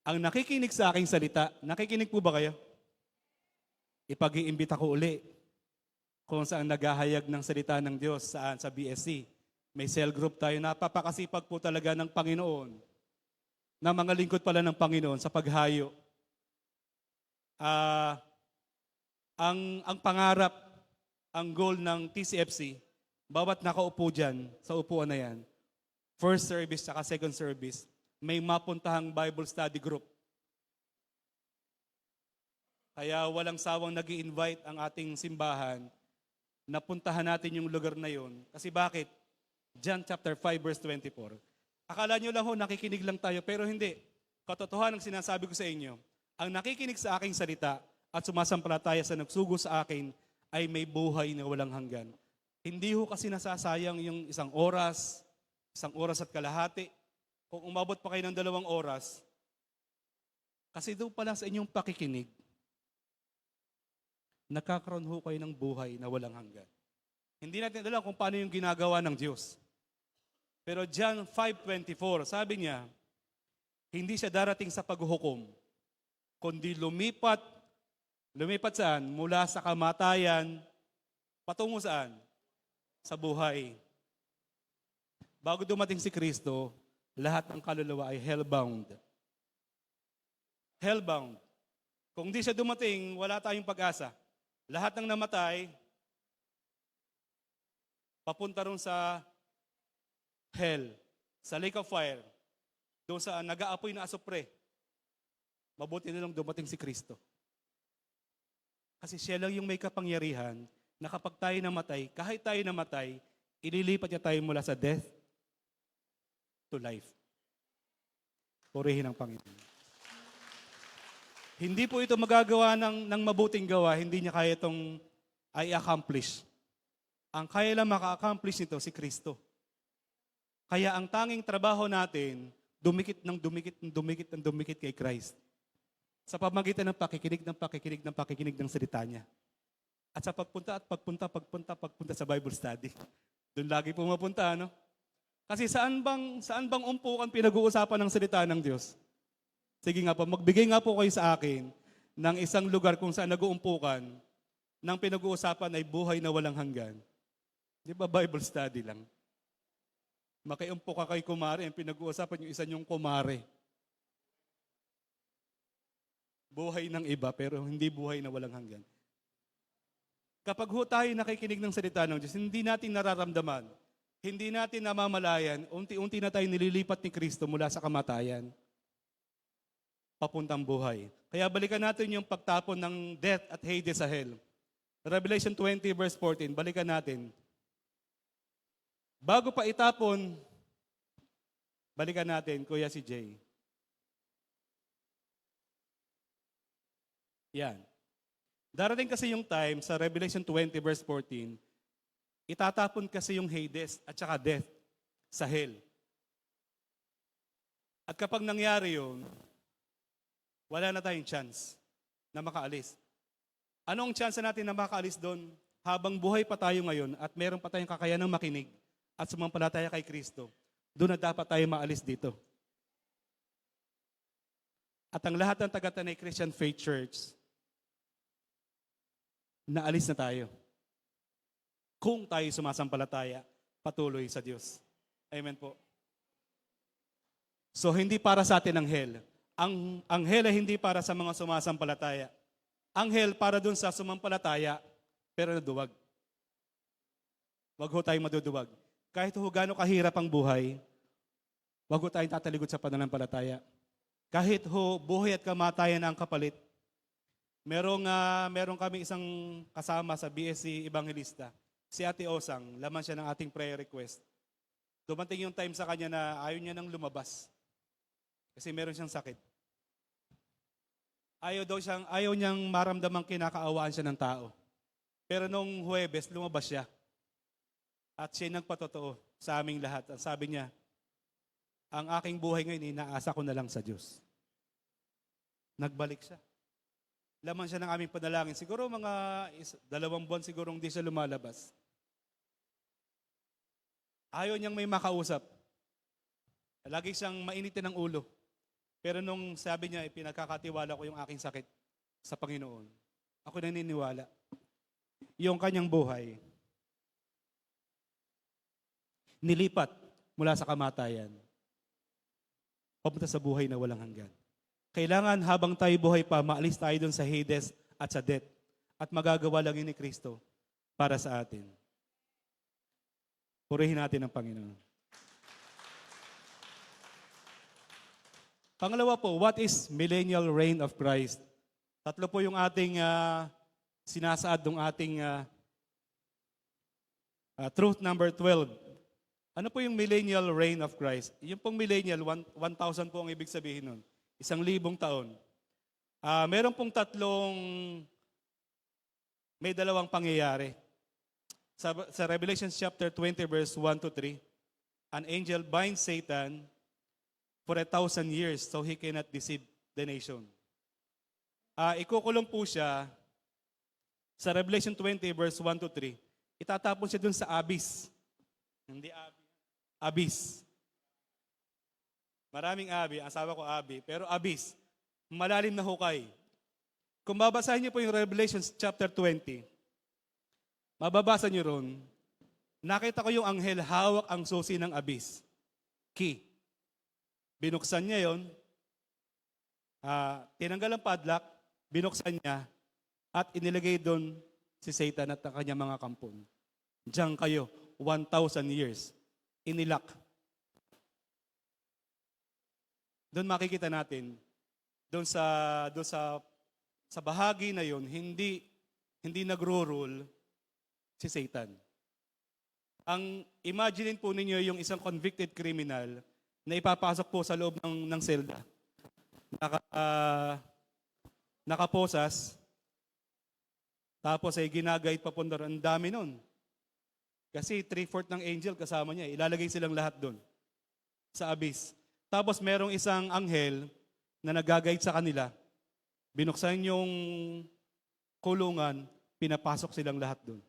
ang nakikinig sa aking salita, nakikinig po ba kayo? Ipag-iimbita ko uli kung saan naghahayag ng salita ng Diyos, saan? Sa BSC. May cell group tayo, napapakasipag po talaga ng Panginoon, na mga lingkod pala ng Panginoon sa paghayo. Ang pangarap, ang goal ng TCFC, bawat nakaupo dyan, sa upuan na yan, first service at second service, may mapuntahang Bible study group. Kaya walang sawang nag-i-invite ang ating simbahan na puntahan natin yung lugar na yon. Kasi bakit? John chapter 5 verse 24. Akala nyo lang ho, nakikinig lang tayo, pero hindi. Katotohanan ang sinasabi ko sa inyo, ang nakikinig sa aking salita at sumasampalataya sa nagsugo sa akin ay may buhay na walang hanggan. Hindi ho kasi nasasayang yung isang oras at kalahati. Kung umabot pa kayo ng 2 oras, kasi doon pa lang sa inyong pakikinig, nakakaroon ho kayo ng buhay na walang hanggan. Hindi natin alam kung paano yung ginagawa ng Diyos. Pero John 5:24, sabi niya, hindi siya darating sa paghuhukom, kundi lumipat saan? Mula sa kamatayan, patungo saan? Sa buhay. Bago dumating si Kristo, lahat ng kaluluwa ay hellbound. Hellbound. Kung di siya dumating, wala tayong pag-asa. Lahat ng namatay, papunta ron sa hell, sa lake of fire, doon sa nag-aapoy na asupre. Mabuti na lang dumating si Kristo. Kasi siya lang yung may kapangyarihan na kapag tayo namatay, kahit tayo namatay, ililipat niya tayo mula sa death to life. Purihin ang Panginoon. Hindi po ito magagawa ng mabuting gawa, hindi niya kaya itong i-accomplish. Ang kaya lang maka-accomplish nito si Kristo. Kaya ang tanging trabaho natin, dumikit kay Christ. Sa pamagitan ng pakikinig ng salita niya. At sa pagpunta sa Bible study. Doon lagi pumapunta, ano? Kasi saan bang umpukan pinag-uusapan ng salita ng Diyos? Sige nga po, magbigay nga po kayo sa akin ng isang lugar kung saan nag-uumpukan ng pinag-uusapan ay buhay na walang hanggan. Di ba Bible study lang? Makiumpo ka kay kumare, ang pinag-uusapan yung isa niyong kumare. Buhay ng iba, pero hindi buhay na walang hanggan. Kapag ho tayo nakikinig ng salita ng Diyos, hindi natin nararamdaman, hindi natin namamalayan, unti-unti na tayo nililipat ni Kristo mula sa kamatayan, papuntang buhay. Kaya balikan natin yung pagtapon ng death at Hades sa hell. Revelation 20 verse 14, balikan natin. Bago pa itapon, balikan natin, Kuya si Jay. Yan. Darating kasi yung time sa Revelation 20 verse 14, itatapon kasi yung Hades at saka death sa hell. At kapag nangyari yun, wala na tayong chance na makaalis. Ano ang chance natin na makaalis doon? Habang buhay pa tayo ngayon at meron pa tayong kakayanang makinig at sumampalataya kay Kristo, doon na dapat tayo maalis dito. At ang lahat ng taga-Tanay Christian Faith Church, naalis na tayo. Kung tayo sumasampalataya, patuloy sa Diyos. Amen po. So, hindi para sa atin ang hell. Ang hell ay hindi para sa mga sumasampalataya. Ang hell para dun sa sumampalataya, pero naduwag. Wag ho tayong maduduwag. Kahit ho gaano kahirap ang buhay, wag ho tayong tatalikod sa pananampalataya. Kahit ho buhay at kamatayan ang kapalit, merong kami isang kasama sa BSC Evangelista, si Ate Osang, laman siya ng ating prayer request. Dumating yung time sa kanya na ayaw niya nang lumabas. Kasi meron siyang sakit. Ayaw niyang maramdamang kinakaawaan siya ng tao. Pero nung Huwebes, lumabas siya. At siya nagpatotoo sa aming lahat. At sabi niya, ang aking buhay ngayon, inaasa ko na lang sa Diyos. Nagbalik siya. Laman siya ng aming panalangin. Siguro mga 2 buwan siguro hindi siya lumalabas. Ayaw niyang may makausap. Lagi siyang mainitin ng ulo. Pero nung sabi niya, pinagkakatiwala ko yung aking sakit sa Panginoon. Ako naniniwala. Yung kanyang buhay, nilipat mula sa kamatayan, papunta sa buhay na walang hanggan. Kailangan habang tayo buhay pa, maalis tayo dun sa Hades at sa death. At magagawa lang yun ni Kristo para sa atin. Purihin natin ang Panginoon. Pangalawa po, what is millennial reign of Christ? 3 po yung ating sinasaad ng ating truth number 12. Ano po yung millennial reign of Christ? Yung pong millennial, 1,000 po ang ibig sabihin nun. 1,000 taon. Meron pong may dalawang pangyayari. Sa Revelation chapter 20 verse 1 to 3, an angel binds Satan for 1,000 years so he cannot deceive the nation. Ikukulong po siya sa Revelation 20 verse 1 to 3. Itatapon siya dun sa abyss. Hindi abyss. Maraming abi, asawa ko abi, pero abyss, malalim na hukay. Kung babasahin niyo po yung Revelation chapter 20, mababasa niyo ron, nakita ko yung anghel hawak ang susi ng abyss. Key. Binuksan niya yon, tinanggal ang padlock, binuksan niya, at inilagay doon si Satan at ang kanyang mga kampon. Diyan kayo, 1,000 years. Inilak. Doon makikita natin, doon sa bahagi na yon, hindi nagro-rule si Satan. Imagine po ninyo yung isang convicted criminal na ipapasok po sa loob ng selda. Nakaposas, tapos ay ginagayad papunta. Ang dami nun. Kasi 3/4 ng angel kasama niya. Ilalagay silang lahat doon sa abyss. Tapos merong isang anghel na nag-guide sa kanila Binuksan yung kulungan, pinapasok silang lahat doon.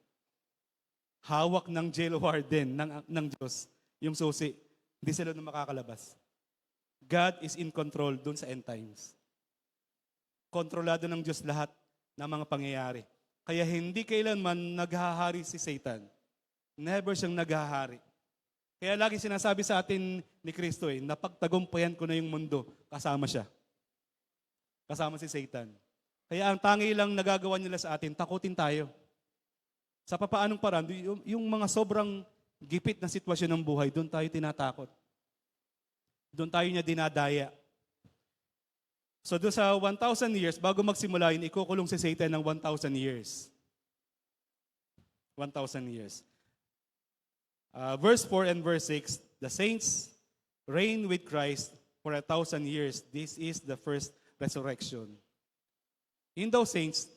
Hawak ng jail warden ng Diyos, yung susi. Hindi sila na makakalabas. God is in control doon sa end times. Kontrolado ng Diyos lahat ng mga pangyayari. Kaya hindi kailanman naghahari si Satan. Never siyang naghahari. Kaya lagi sinasabi sa atin ni Kristo napagtagumpayan ko na yung mundo, kasama siya. Kasama si Satan. Kaya ang tangi lang nagagawa nila sa atin, takutin tayo. Sa papaanong paraan, yung mga sobrang gipit na sitwasyon ng buhay, doon tayo tinatakot. Doon tayo niya dinadaya. So doon sa 1,000 years, bago magsimula yun, ikukulong si Satan ng 1,000 years. 1,000 years. Verse 4 and verse 6, the saints reign with Christ for 1,000 years. This is the first resurrection. In those saints,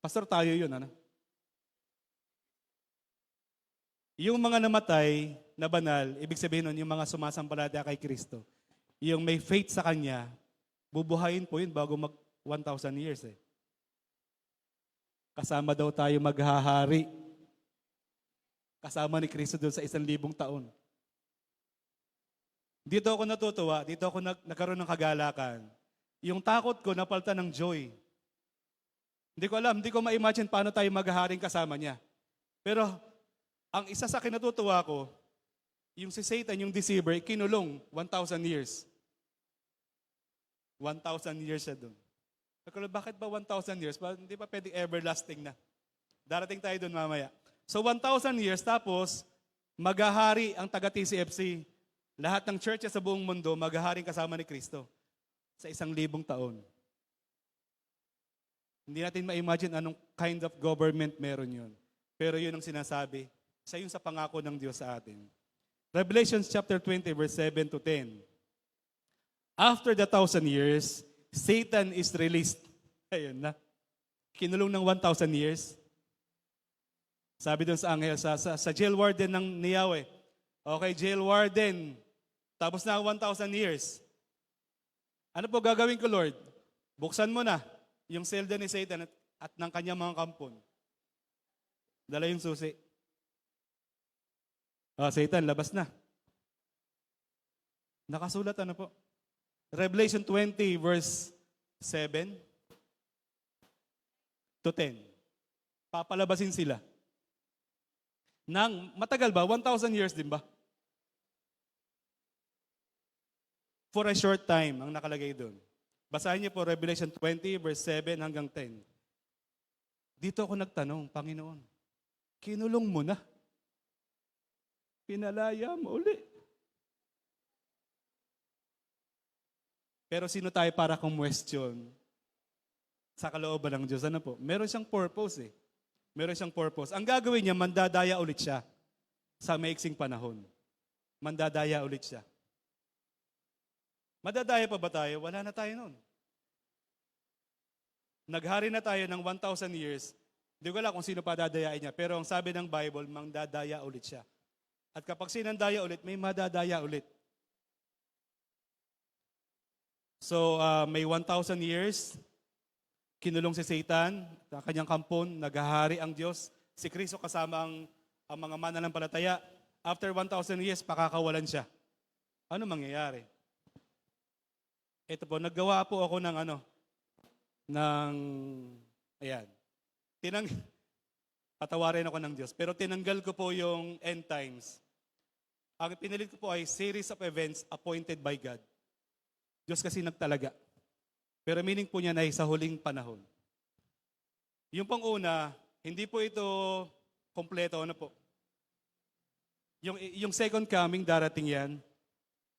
pastor tayo yun, ano? Yung mga namatay na banal, ibig sabihin nun, yung mga sumasampalataya kay Kristo, yung may faith sa Kanya, bubuhayin po yun bago mag 1,000 years eh. Kasama daw tayo maghahari. Kasama ni Kristo doon sa 1,000 taon. Dito ako natutuwa, dito ako nagkaroon ng kagalakan. Yung takot ko napalitan ng joy. Hindi ko alam, hindi ko ma-imagine paano tayo maghaharing kasama niya. Pero ang isa sa kinatutuwa ko, yung si Satan, yung deceiver, kinulong 1,000 years. 1,000 years siya doon. Bakit ba 1,000 years? Hindi pa pwedeng everlasting na. Darating tayo doon mamaya. So 1,000 years, tapos maghahari ang taga-TCFC. Lahat ng churches sa buong mundo, maghaharing kasama ni Kristo sa 1,000 taon. Hindi natin ma-imagine anong kind of government meron yun. Pero yun ang sinasabi. Isa yun sa pangako ng Diyos sa atin. Revelation chapter 20, verse 7 to 10. After the 1,000 years, Satan is released. Ayun na. Kinulong ng 1,000 years. Sabi doon sa anghel, sa jail warden ng Yahweh, okay, jail warden, tapos na ang 1,000 years. Ano po gagawin ko, Lord? Buksan mo na yung selda ni Satan at ng kanyang mga kampon. Dala yung susi. Satan, labas na. Nakasulat ano po? Revelation 20 verse 7 to 10. Papalabasin sila. Matagal ba? 1,000 years din ba? For a short time, ang nakalagay doon. Basahin niyo po Revelation 20 verse 7 hanggang 10. Dito ako nagtanong, Panginoon, kinulong mo na. Pinalaya mo uli. Pero sino tayo para kumwestiyon sa kalooban ng Diyos? Ano po? Meron siyang purpose eh. Meron siyang purpose. Ang gagawin niya, mandadaya ulit siya sa maiksing panahon. Mandadaya ulit siya. Madadaya pa ba tayo? Wala na tayo noon. Naghari na tayo ng 1,000 years. Hindi ko alam kung sino pa dadayain niya. Pero ang sabi ng Bible, mandadaya ulit siya. At kapag sinandaya ulit, may madadaya ulit. So, may 1,000 years, kinulong si Satan, sa kanyang kampon, naghahari ang Diyos. Si Kristo kasama ang mga mananampalataya. After 1,000 years, pakakawalan siya. Ano mangyayari? Ito po, naggawa po ako ng ayan. Patawarin ako ng Diyos. Pero tinanggal ko po yung end times. Ang pinilit ko po ay series of events appointed by God. Diyos kasi nagtalaga. Pero meaning po niya ay sa huling panahon. Yung pang una, hindi po ito kompleto. Ano po? Yung second coming, darating yan.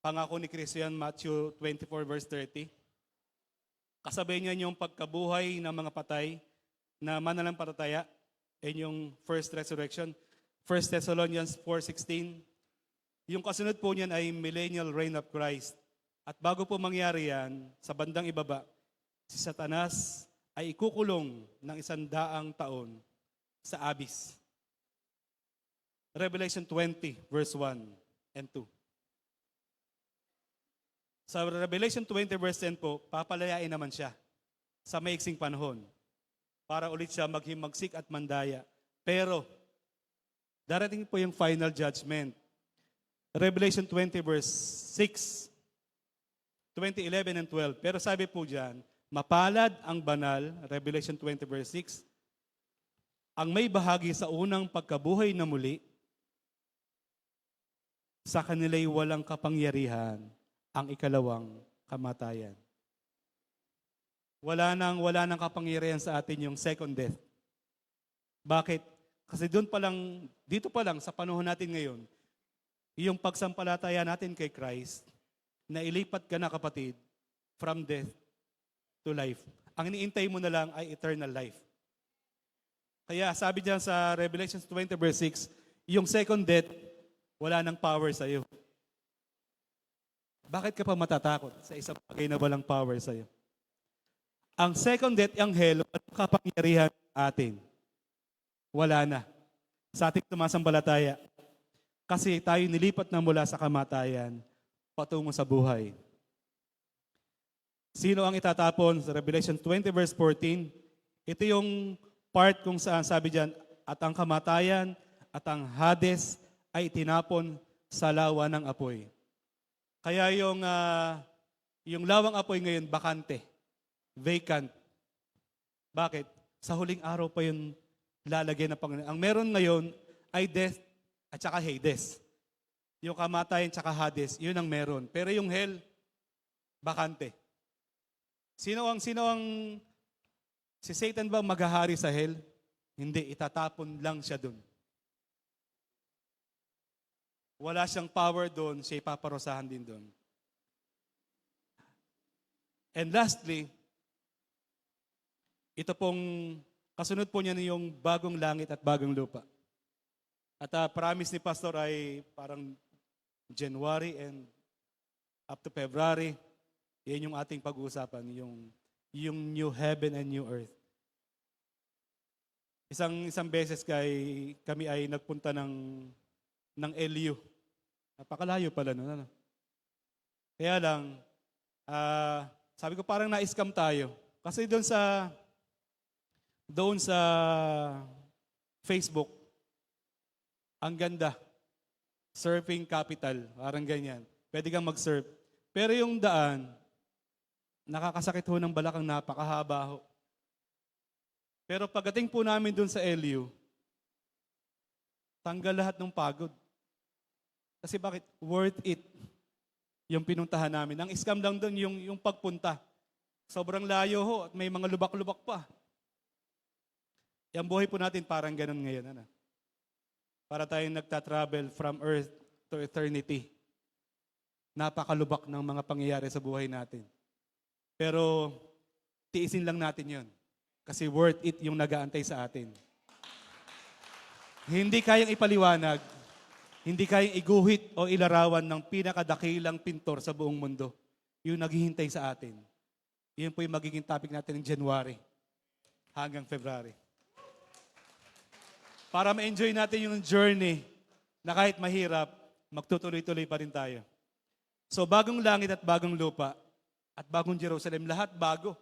Pangako ni Kristo yan, Matthew 24 verse 30. Kasabay niya yung pagkabuhay ng mga patay na mananampalataya and yung first resurrection. 1 Thessalonians 4:16. Yung kasunod po niyan ay millennial reign of Christ. At bago po mangyari yan, sa bandang ibaba, si Satanas ay ikukulong ng 100 taon sa abyss. Revelation 20 verse 1 and 2. Sa Revelation 20 verse 10 po, papalayain naman siya. sa maiksing panahon para ulit siya maghimagsik at mandaya. Pero, darating po yung final judgment. Revelation 20 verse 6, 20, 11 and 12. Pero sabi po dyan, mapalad ang banal, Revelation 20 verse 6, ang may bahagi sa unang pagkabuhay na muli, sa kanila'y walang kapangyarihan ang ikalawang kamatayan. Wala nang kapangyarihan sa atin yung second death. Bakit? Kasi dito pa lang sa panahon natin ngayon, yung pagsampalataya natin kay Christ, na ilipat ka na kapatid, from death to life. Ang iniintay mo na lang ay eternal life. Kaya sabi diyan sa Revelation 20 verse 6, yung second death, wala nang power sa iyo. Bakit ka pa matatakot sa isang bagay na walang power sa iyo? Ang second death, ang hell, walang kapangyarihan atin. Wala na. Sa ating sumasambalataya. Kasi tayo nilipat na mula sa kamatayan patungo sa buhay. Sino ang itatapon? Sa Revelation 20 verse 14, ito yung part kung saan sabi diyan, at ang kamatayan at ang Hades ay tinapon sa lawa ng apoy. Kaya yung lawang apoy ngayon, bakante, vacant. Bakit? Sa huling araw pa yun lalagyan ng Panginoon. Ang meron ngayon ay death at saka Hades. Yung kamatayan at saka Hades, yun ang meron. Pero yung hell, bakante. Si Satan ba maghahari sa hell? Hindi, itatapon lang siya dun. Wala siyang power doon, siya ipaparusahan din doon. And lastly, ito pong, kasunod po niya yung bagong langit at bagong lupa. At promise ni Pastor ay parang January and up to February, yan yung ating pag-uusapan, yung new heaven and new earth. Isang beses kami ay nagpunta ng LU. Napakalayo pala nun. Ano? Kaya lang, sabi ko parang na-scam tayo. Kasi doon sa Facebook, ang ganda. Surfing capital, parang ganyan. Pwede kang mag-surf. Pero yung daan, nakakasakit ho ng balakang, napakahaba ho. Pero pagdating po namin doon sa LU, tanggal lahat ng pagod. Kasi bakit? Worth it. Yung pinuntahan namin. Ang scam lang doon, yung pagpunta. Sobrang layo ho at may mga lubak-lubak pa. Yung buhay po natin parang ganun ngayon. Ano? Para tayong nagta-travel from earth to eternity. Napakalubak ng mga pangyayari sa buhay natin. Pero tiisin lang natin yon. Kasi worth it yung nag-aantay sa atin. Hindi kayang ipaliwanag, hindi kayang iguhit o ilarawan ng pinakadakilang pintor sa buong mundo. Yung naghihintay sa atin. Yun po yung magiging topic natin ng January hanggang February. Para ma-enjoy natin yung journey na kahit mahirap, magtutuloy-tuloy pa rin tayo. So bagong langit at bagong lupa at bagong Jerusalem, lahat bago.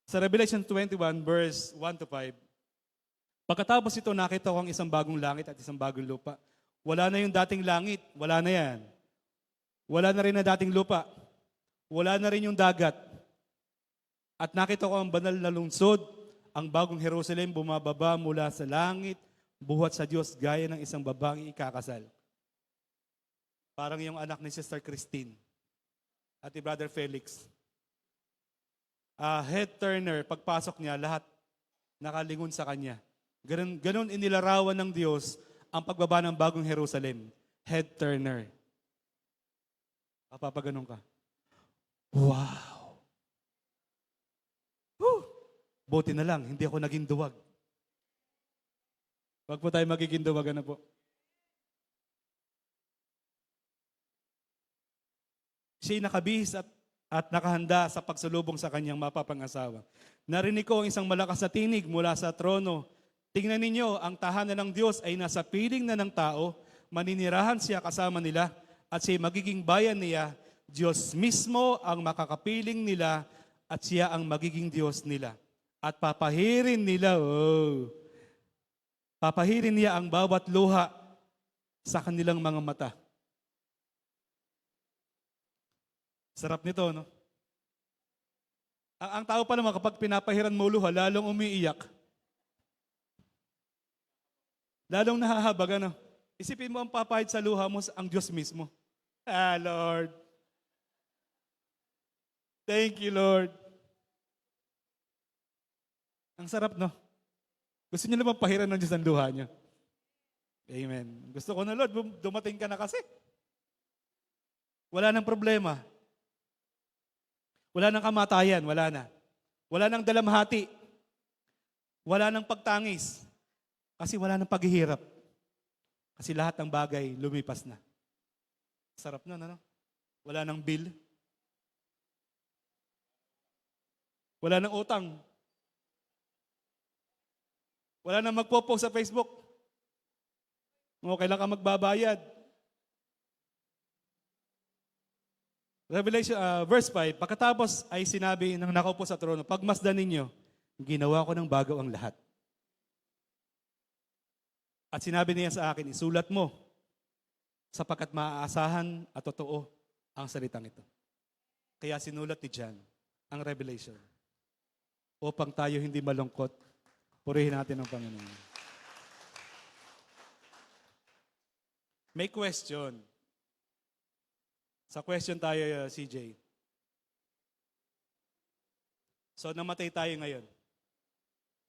Sa Revelation 21 verse 1 to 5, pagkatapos ito nakita ko ang isang bagong langit at isang bagong lupa. Wala na yung dating langit, wala na yan. Wala na rin na dating lupa. Wala na rin yung dagat. At nakita ko ang banal na lungsod, ang bagong Jerusalem bumababa mula sa langit, buhat sa Diyos gaya ng isang babaeng ikakasal. Parang yung anak ni Sister Christine at ni Brother Felix. Head turner, pagpasok niya, lahat nakalingon sa kanya. Ganun inilarawan ng Diyos ang pagbaba ng bagong Jerusalem. Head turner. Papapaganon ka. Wow! Buti na lang, hindi ako naging duwag. Wag po tayo magiging duwag na po. Siya'y nakabihis at nakahanda sa pagsalubong sa kanyang mapapangasawa. Narinig ko ang isang malakas na tinig mula sa trono. Tingnan ninyo, ang tahanan ng Diyos ay nasa piling na ng tao, maninirahan siya kasama nila, at siya'y magiging bayan niya. Diyos mismo ang makakapiling nila at siya ang magiging Diyos nila. At papahirin nila, papahirin niya ang bawat luha sa kanilang mga mata. Sarap nito, no? Ang tao pa naman kapag pinapahiran mo luha, lalong umiiyak. Lalong nahahabag, ano? Isipin mo ang papahid sa luha mo, ang Diyos mismo. Lord. Thank you, Lord. Ang sarap, no? Gusto niyo naman pahiran ng Diyos ang luha niyo. Amen. Gusto ko na, Lord, dumating ka na kasi. Wala nang problema. Wala nang kamatayan, wala na. Wala nang dalamhati. Wala nang pagtangis. Kasi wala nang paghihirap. Kasi lahat ng bagay lumipas na. Sarap na, ano? Wala nang bill. Wala nang utang. Wala nang magpo-post sa Facebook. Kailan ka magbabayad. Revelation, verse 5, pagkatapos ay sinabi ng nakaupo sa trono, pagmasdan ninyo, ginawa ko ng bago ang lahat. At sinabi niya sa akin, isulat mo, sapagkat maaasahan at totoo ang salitang ito. Kaya sinulat ni John ang Revelation. Upang tayo hindi malungkot, purihin natin ang Panginoon. May question. Sa question tayo, CJ. So, namatay tayo ngayon.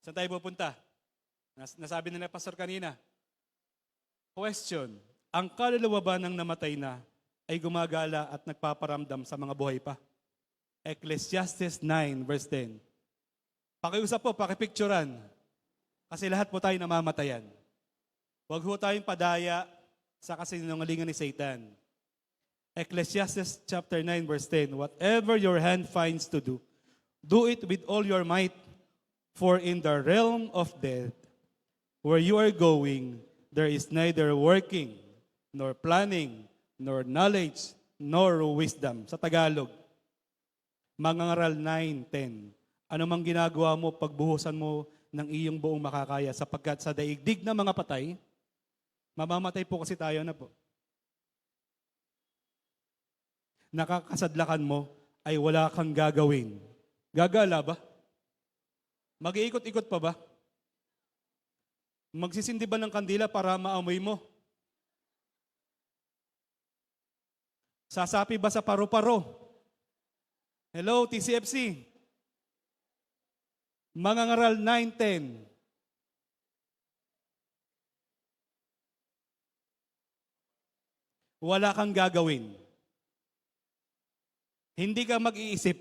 Saan tayo pupunta? Nasabi na Pastor kanina. Question. Ang kaluluwa ba ng namatay na ay gumagala at nagpaparamdam sa mga buhay pa? Ecclesiastes 9 verse 10. Pakiusap po, pakipicturan. Kasi lahat po tayo namamatayan. Huwag ho tayong padaya sa kasinungalingan ni Satan. Ecclesiastes chapter 9 verse 10, whatever your hand finds to do, do it with all your might, for in the realm of death, where you are going, there is neither working, nor planning, nor knowledge, nor wisdom. Sa Tagalog, Mangangaral 9:10. Ano mang ginagawa mo, pagbuhusan mo ng iyong buong makakaya, sapagkat sa daigdig ng mga patay, mamamatay po kasi tayo na po. Nakakasadlakan mo ay wala kang gagawin. Gagala ba? Mag-iikot-ikot pa ba? Magsisindi ba ng kandila para maamoy mo? Sasapi ba sa paru-paro? Hello, TCFC. Mangangaral 9:10. Wala kang gagawin. Hindi ka mag-iisip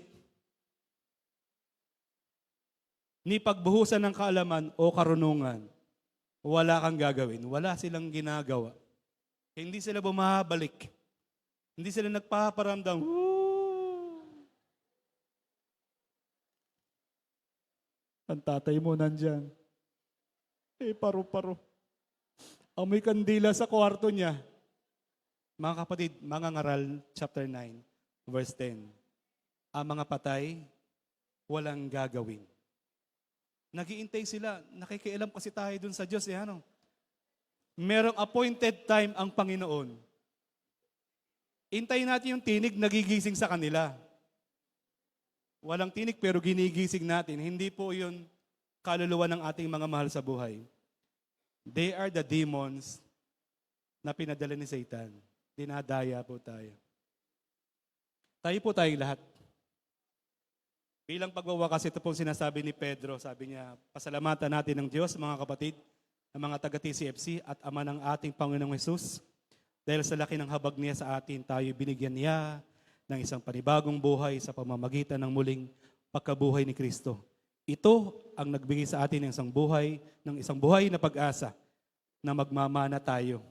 ni pagbuhusan ng kaalaman o karunungan. Wala kang gagawin. Wala silang ginagawa. Hindi sila bumabalik. Hindi sila nagpaparamdam. Ang tatay mo nandyan. Paru-paro. Amoy kandila sa kwarto niya. Mga kapatid, Mangangaral chapter 9. Verse 10, ang mga patay, walang gagawin. Nagiintay sila, nakikialam kasi tayo dun sa Diyos. Merong appointed time ang Panginoon. Intayin natin yung tinig, nagigising sa kanila. Walang tinig pero ginigising natin. Hindi po yun kaluluwa ng ating mga mahal sa buhay. They are the demons na pinadala ni Satan. Dinadaya po tayo. Tayo po tayong lahat. Bilang pagwawakas, ito pong sinasabi ni Pedro. Sabi niya, pasalamatan natin ng Diyos, mga kapatid, ng mga taga-TCFC at Ama ng ating Panginoong Hesus. Dahil sa laki ng habag niya sa atin, tayo binigyan niya ng isang panibagong buhay sa pamamagitan ng muling pagkabuhay ni Kristo. Ito ang nagbigay sa atin ng isang buhay na pag-asa na magmamana tayo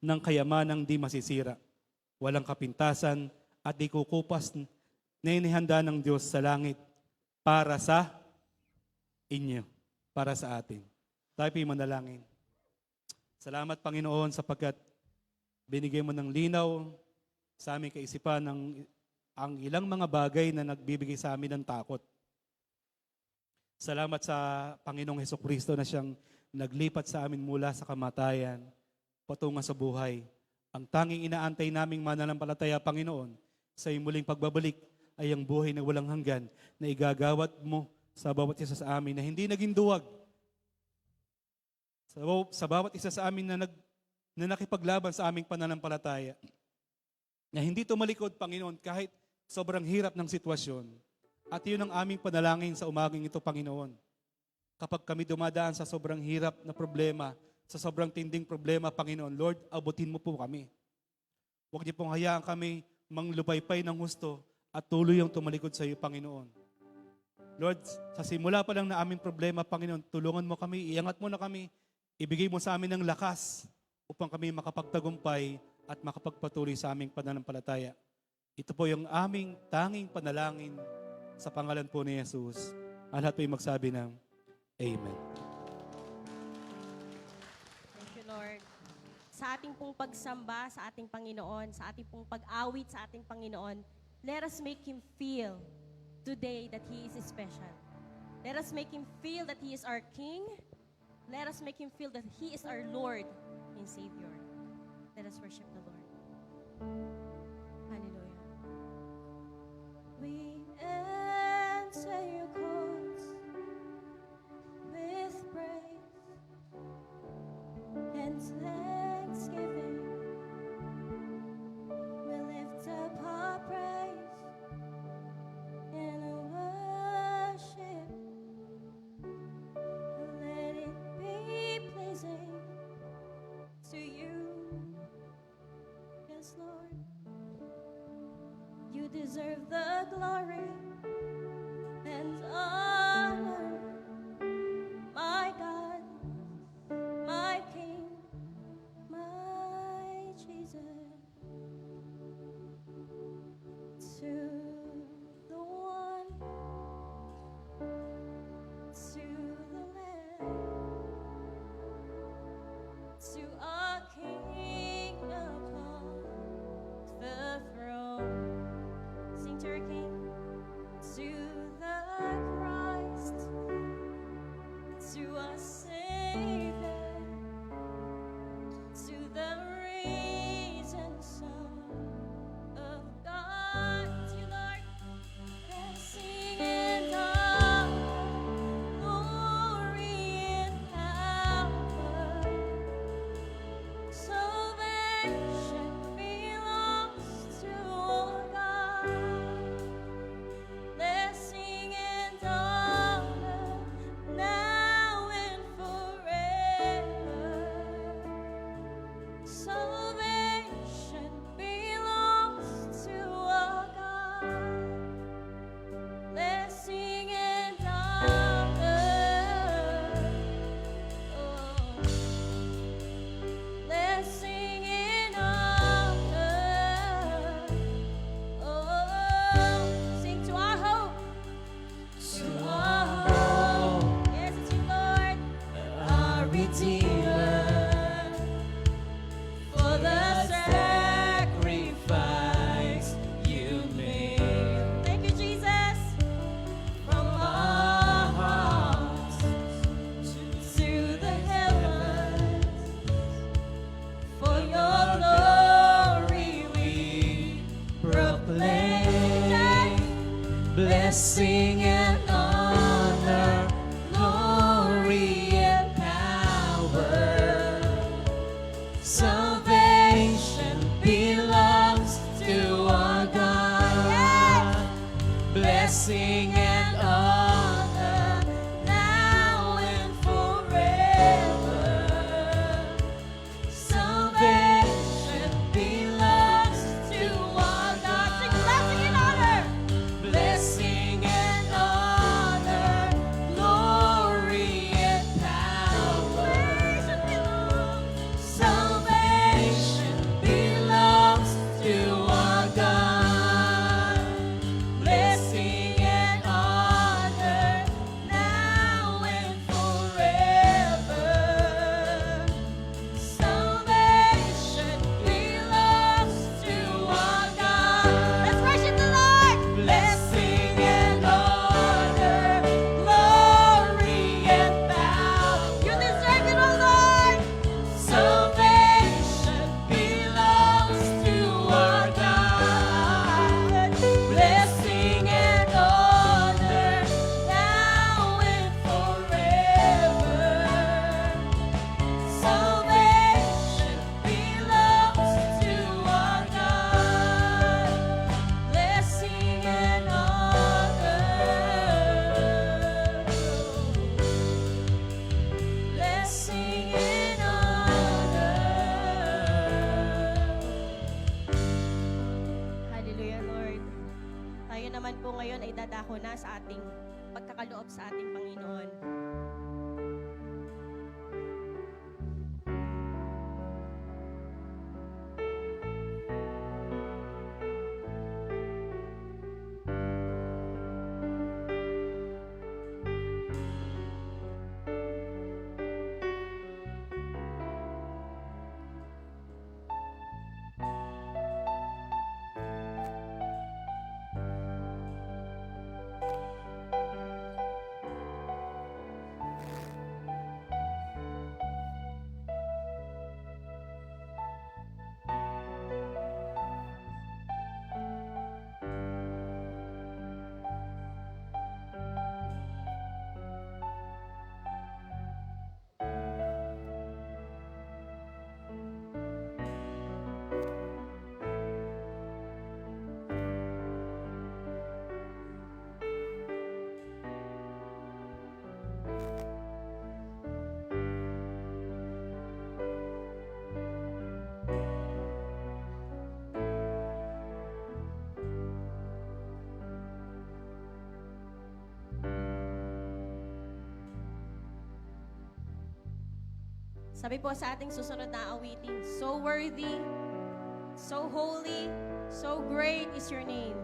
ng kayamanang di masisira, walang kapintasan at di kukupas na inihanda ng Diyos sa langit para sa inyo, para sa atin. Tayo po'y manalangin. Salamat, Panginoon, sapagkat binigay mo ng linaw sa aming kaisipan ng ang ilang mga bagay na nagbibigay sa amin ng takot. Salamat sa Panginoong Hesukristo na siyang naglipat sa amin mula sa kamatayan patungo sa buhay. Ang tanging inaantay naming mananampalataya, Panginoon, sa iyong muling pagbabalik ay ang buhay na walang hanggan na igagawad mo sa bawat isa sa amin na hindi naging duwag. Sa bawat isa sa amin na nakipaglaban sa aming pananampalataya. Na hindi tumalikod, Panginoon, kahit sobrang hirap ng sitwasyon. At yun ang aming panalangin sa umaging ito, Panginoon. Kapag kami dumadaan sa sobrang hirap na problema, sa sobrang tinding problema, Panginoon, Lord, abutin mo po kami. Huwag niyo pong hayaan kami manglupaypay ng husto at tuluyang tumalikod sa iyo, Panginoon. Lord, sa simula pa lang na aming problema, Panginoon, tulungan mo kami, iangat mo na kami, ibigay mo sa amin ng lakas upang kami makapagtagumpay at makapagpatuloy sa aming pananampalataya. Ito po yung aming tanging panalangin sa pangalan po ni Jesus. Ang lahat po yung magsabi ng Amen.
Thank you, Lord. Sa ating pong pagsamba sa ating Panginoon, sa ating pong pag-awit sa ating Panginoon, let us make Him feel today that He is special. Let us make Him feel that He is our King. Let us make Him feel that He is our Lord and Savior. Let us worship the Lord. Hallelujah. We answer your calls with praise and thanksgiving. We lift up our praise and worship. Let it be pleasing to you. Yes, Lord. You deserve the glory and honor, my God, my King, my Jesus. To the one, to the Lamb, to a King upon the throne. Sing to our King. ngayon ay dadako na sa ating pagkakaloob sa ating Panginoon. Sabi po sa ating susunod na awiting, so worthy, so holy, so great is your name.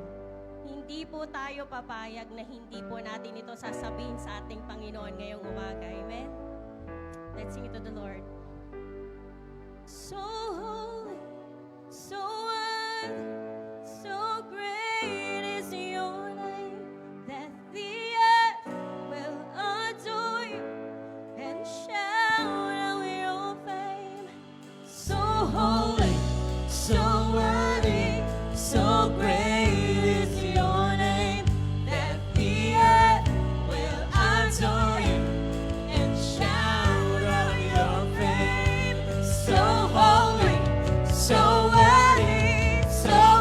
Hindi po tayo papayag na hindi po natin ito sasabihin sa ating Panginoon ngayong umaga. Amen? Let's sing it to the Lord. So holy, so worthy, so great is your name, that the earth will adore you and shout out your fame. So holy, so worthy, so great is your name, that the earth will adore you and shout out your fame. So holy, so worthy, so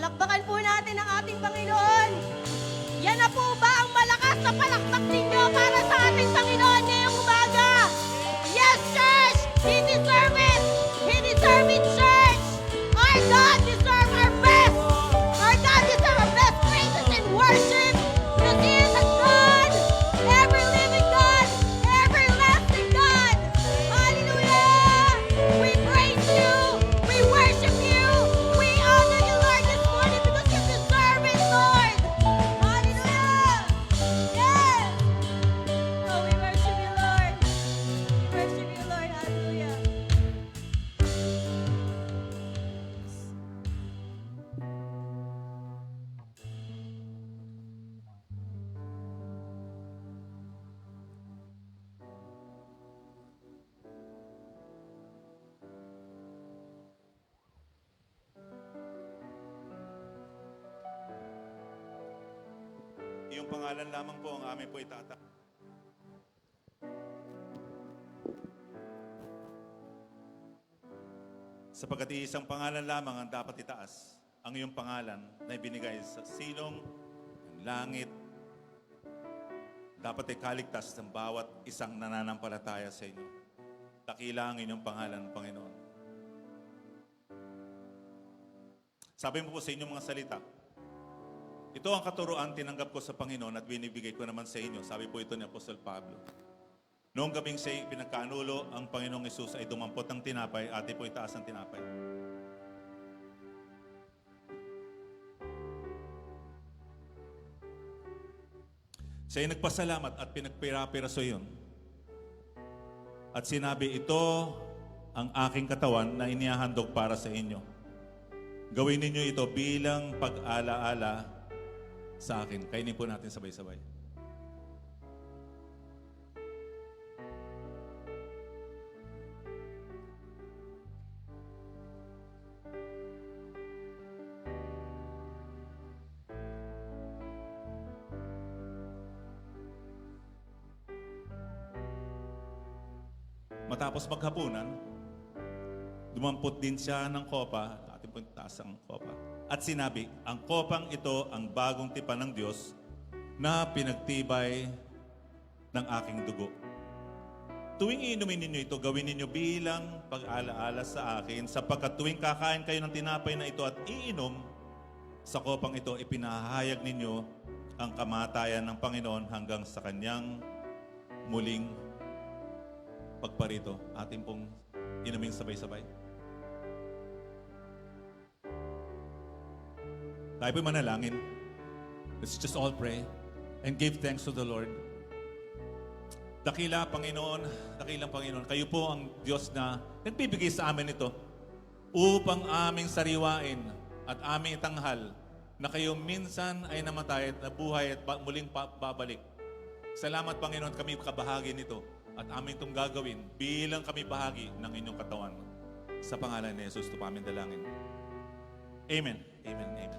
Palakpakan po natin ang ating Panginoon. Yan na po ba ang malakas na palakpak ninyo para sa ating Panginoon ngayong umaga? Yes, church! He deserves it! He deserves it, church! Our God deserves our best! Our God deserves our best praises and worship! Because He is a God! Every living God! Everlasting God! Hallelujah! We praise You! We worship You! We honor You, Lord, this morning because You deserve it, Lord! Hallelujah! Yes! Oh, we worship You, Lord! We worship You, Lord! Hallelujah!
Iyong pangalan lamang po ang amin po itata. Sapagkat isang pangalan lamang ang dapat itaas, ang iyong pangalan na ibinigay sa silong ng langit. Dapat ikaligtas ng bawat isang nananampalataya sa inyo. Dakila ang inyong pangalan, Panginoon. Sabi mo po sa inyong mga salita, ito ang katuruan tinanggap ko sa Panginoon at binibigay ko naman sa inyo. Sabi po ito ni Apostol Pablo. Noong gabing siya pinagkaanulo, ang Panginoong Hesus ay dumampot ng tinapay, ate po itaas ang tinapay. Siya ay nagpasalamat at pinagpira-piraso yun. At sinabi, ito ang aking katawan na inihahandog para sa inyo. Gawin ninyo ito bilang pag-alaala sa akin. Kainin po natin sabay-sabay. Matapos maghapunan, dumampot din siya ng kopa, ating pong taas ang kopa, at sinabi, ang kopang ito ang bagong tipan ng Diyos na pinagtibay ng aking dugo. Tuwing iinumin ninyo ito, gawin ninyo bilang pag-alaala sa akin, sapagkat tuwing kakain kayo ng tinapay na ito at iinom sa kopang ito, ipinahayag ninyo ang kamatayan ng Panginoon hanggang sa kanyang muling pagparito. Ating pong inumin sabay-sabay. Tayo po'y manalangin. Let's just all pray and give thanks to the Lord. Dakilang Panginoon, kayo po ang Diyos na nagbibigay sa amin ito upang aming sariwain at aming itanghal na kayo minsan ay namatay at nabuhay at muling babalik. Salamat, Panginoon, kami kabahagi nito at aming itong gagawin bilang kami bahagi ng inyong katawan. Sa pangalan ni Jesus, ito pa aming dalangin. Amen. Amen. Amen.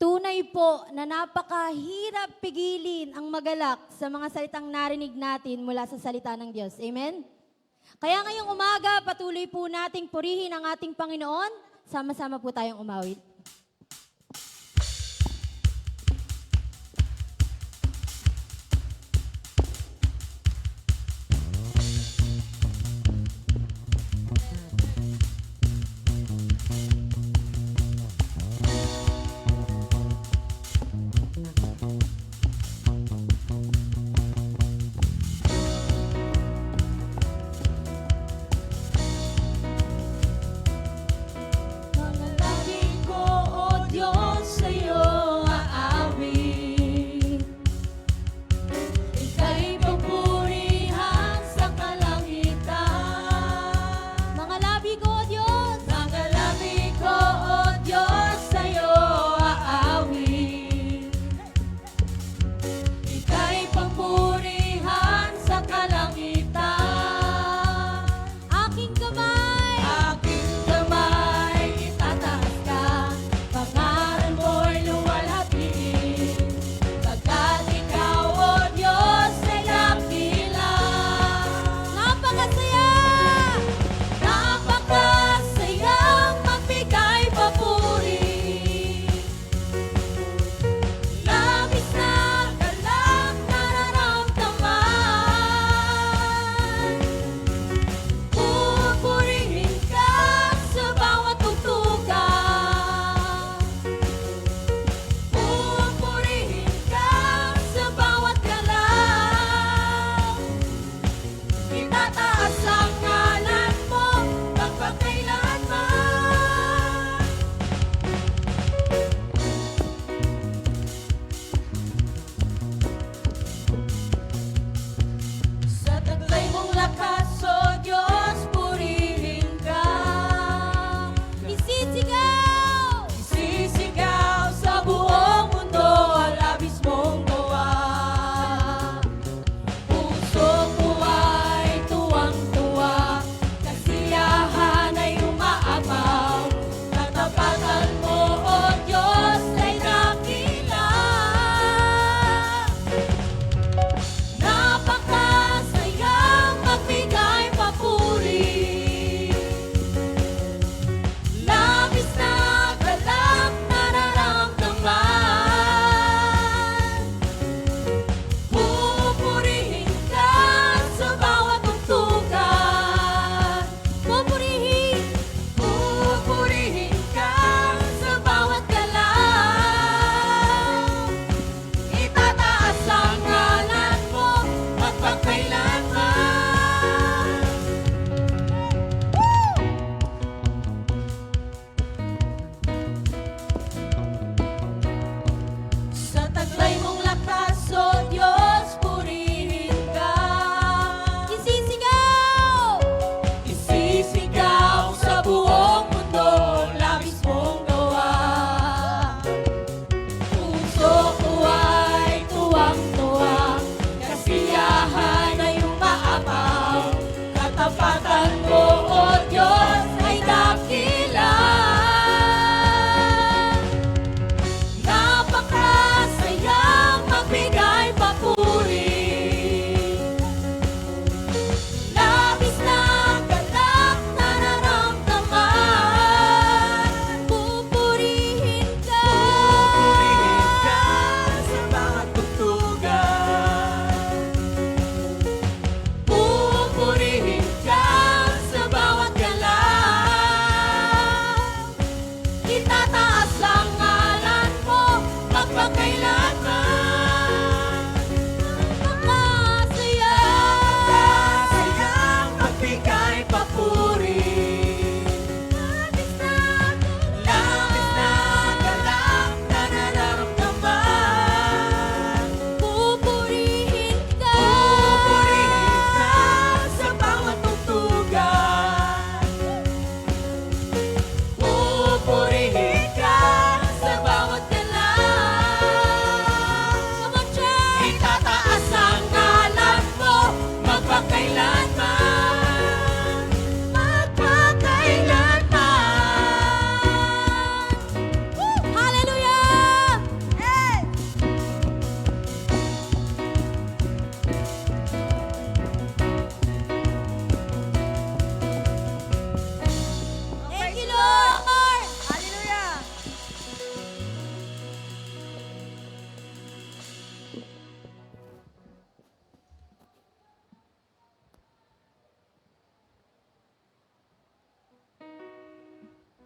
Tunay po na napakahirap pigilin ang magalak sa mga salitang narinig natin mula sa salita ng Diyos. Amen? Kaya ngayong umaga, patuloy po nating purihin ang ating Panginoon. Sama-sama po tayong umawit.
Manalangin ko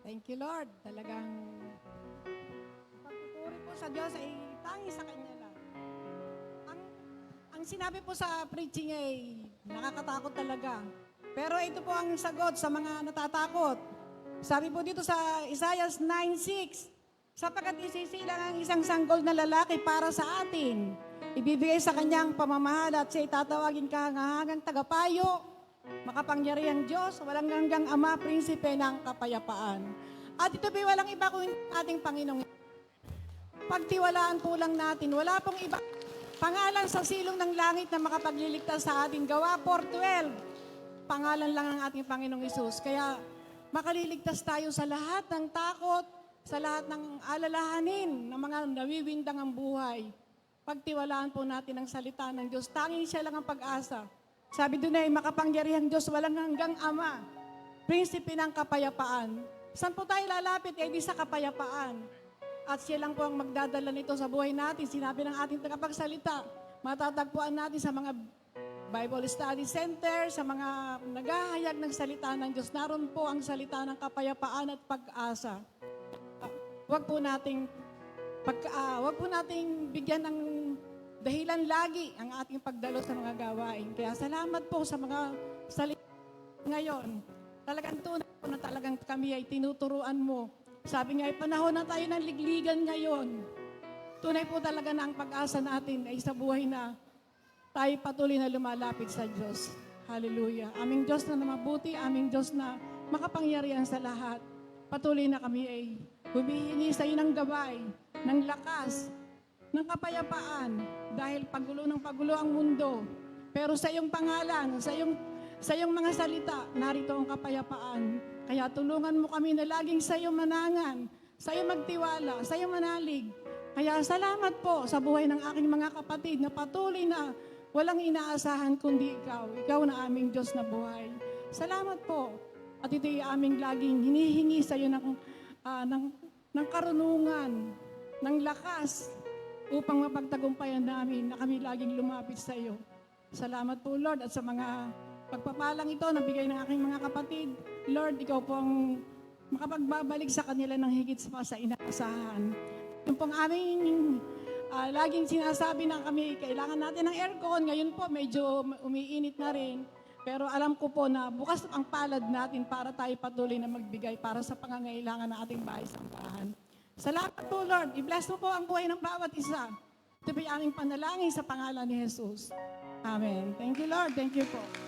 Thank you, Lord. Talagang pagpupuri po sa Diyos ay tangi sa Kanya lang. Ang sinabi po sa preaching ay nakakatakot talaga. Pero ito po ang sagot sa mga natatakot. Sabi po dito sa Isaiah 9:6, sapagkat isisilang ang isang sanggol na lalaki para sa atin. Ibibigay sa kanyang pamamahala at siya itatawagin kahangahangang tagapayo, makapangyarihang Diyos, walang hanggang Ama, prinsipe ng kapayapaan. At ito po walang iba kundi ating Panginoong. Pagtiwalaan po lang natin, wala pong iba pangalan sa silong ng langit na makapagliligtas sa ating. Gawa 4:12, pangalan lang ang ating Panginoong Hesus. Kaya makaliligtas tayo sa lahat ng takot, sa lahat ng alalahanin ng mga nawiwindang ang buhay. Pagtiwalaan po natin ang salita ng Diyos. Tanging siya lang ang pag-asa. Sabi doon ay makapangyarihang Diyos, walang hanggang Ama, prinsipe ng kapayapaan. Saan po tayo lalapit? Eh di sa kapayapaan. At siya lang po ang magdadala nito sa buhay natin. Sinabi ng ating tagapagsalita, matatagpuan natin sa mga Bible Study Center, sa mga naghahayag ng salita ng Diyos. Naroon po ang salita ng kapayapaan at pag-asa. Huwag po nating bigyan ng dahilan lagi ang ating pagdalo sa mga gawain. Kaya salamat po sa mga salita ngayon. Talagang tunay po na talagang kami ay tinuturuan mo. Sabi nga, panahon na tayo ng ligligan ngayon. Tunay po talaga na ang pag-asa natin ay sa buhay na tayo patuloy na lumalapit sa Diyos. Hallelujah. Aming Diyos na mabuti, aming Diyos na makapangyarihan sa lahat. Patuloy na kami ay humihingi sa iyo ng gabay, ng lakas, ng kapayapaan, dahil pagulo ng pagulo ang mundo. Pero sa iyong pangalan, sa iyong mga salita, narito ang kapayapaan. Kaya tulungan mo kami na laging sa iyo manangan, sa iyo magtiwala, sa iyo manalig. Kaya salamat po sa buhay ng aking mga kapatid na patuloy na walang inaasahan kundi ikaw. Ikaw na aming Diyos na buhay. Salamat po. At ito'y aming laging hinihingi sa iyo ng karunungan, ng lakas, upang mapagtagumpayan namin na kami laging lumapit sa iyo. Salamat po, Lord, at sa mga pagpapalang ito na bigay ng aking mga kapatid. Lord, ikaw pong makapagbabalik sa kanila ng higit pa sa inaasahan. Yung pong aming laging sinasabi na kami, kailangan natin ng aircon. Ngayon po, medyo umiinit na rin. Pero alam ko po na bukas ang palad natin para tayo patuloy na magbigay para sa pangangailangan ng ating bahay-sampahan. Salamat po, Lord. I-bless mo po ang buhay ng bawat isa. Ito po yung aming panalangin sa pangalan ni Jesus. Amen. Thank you, Lord. Thank you po.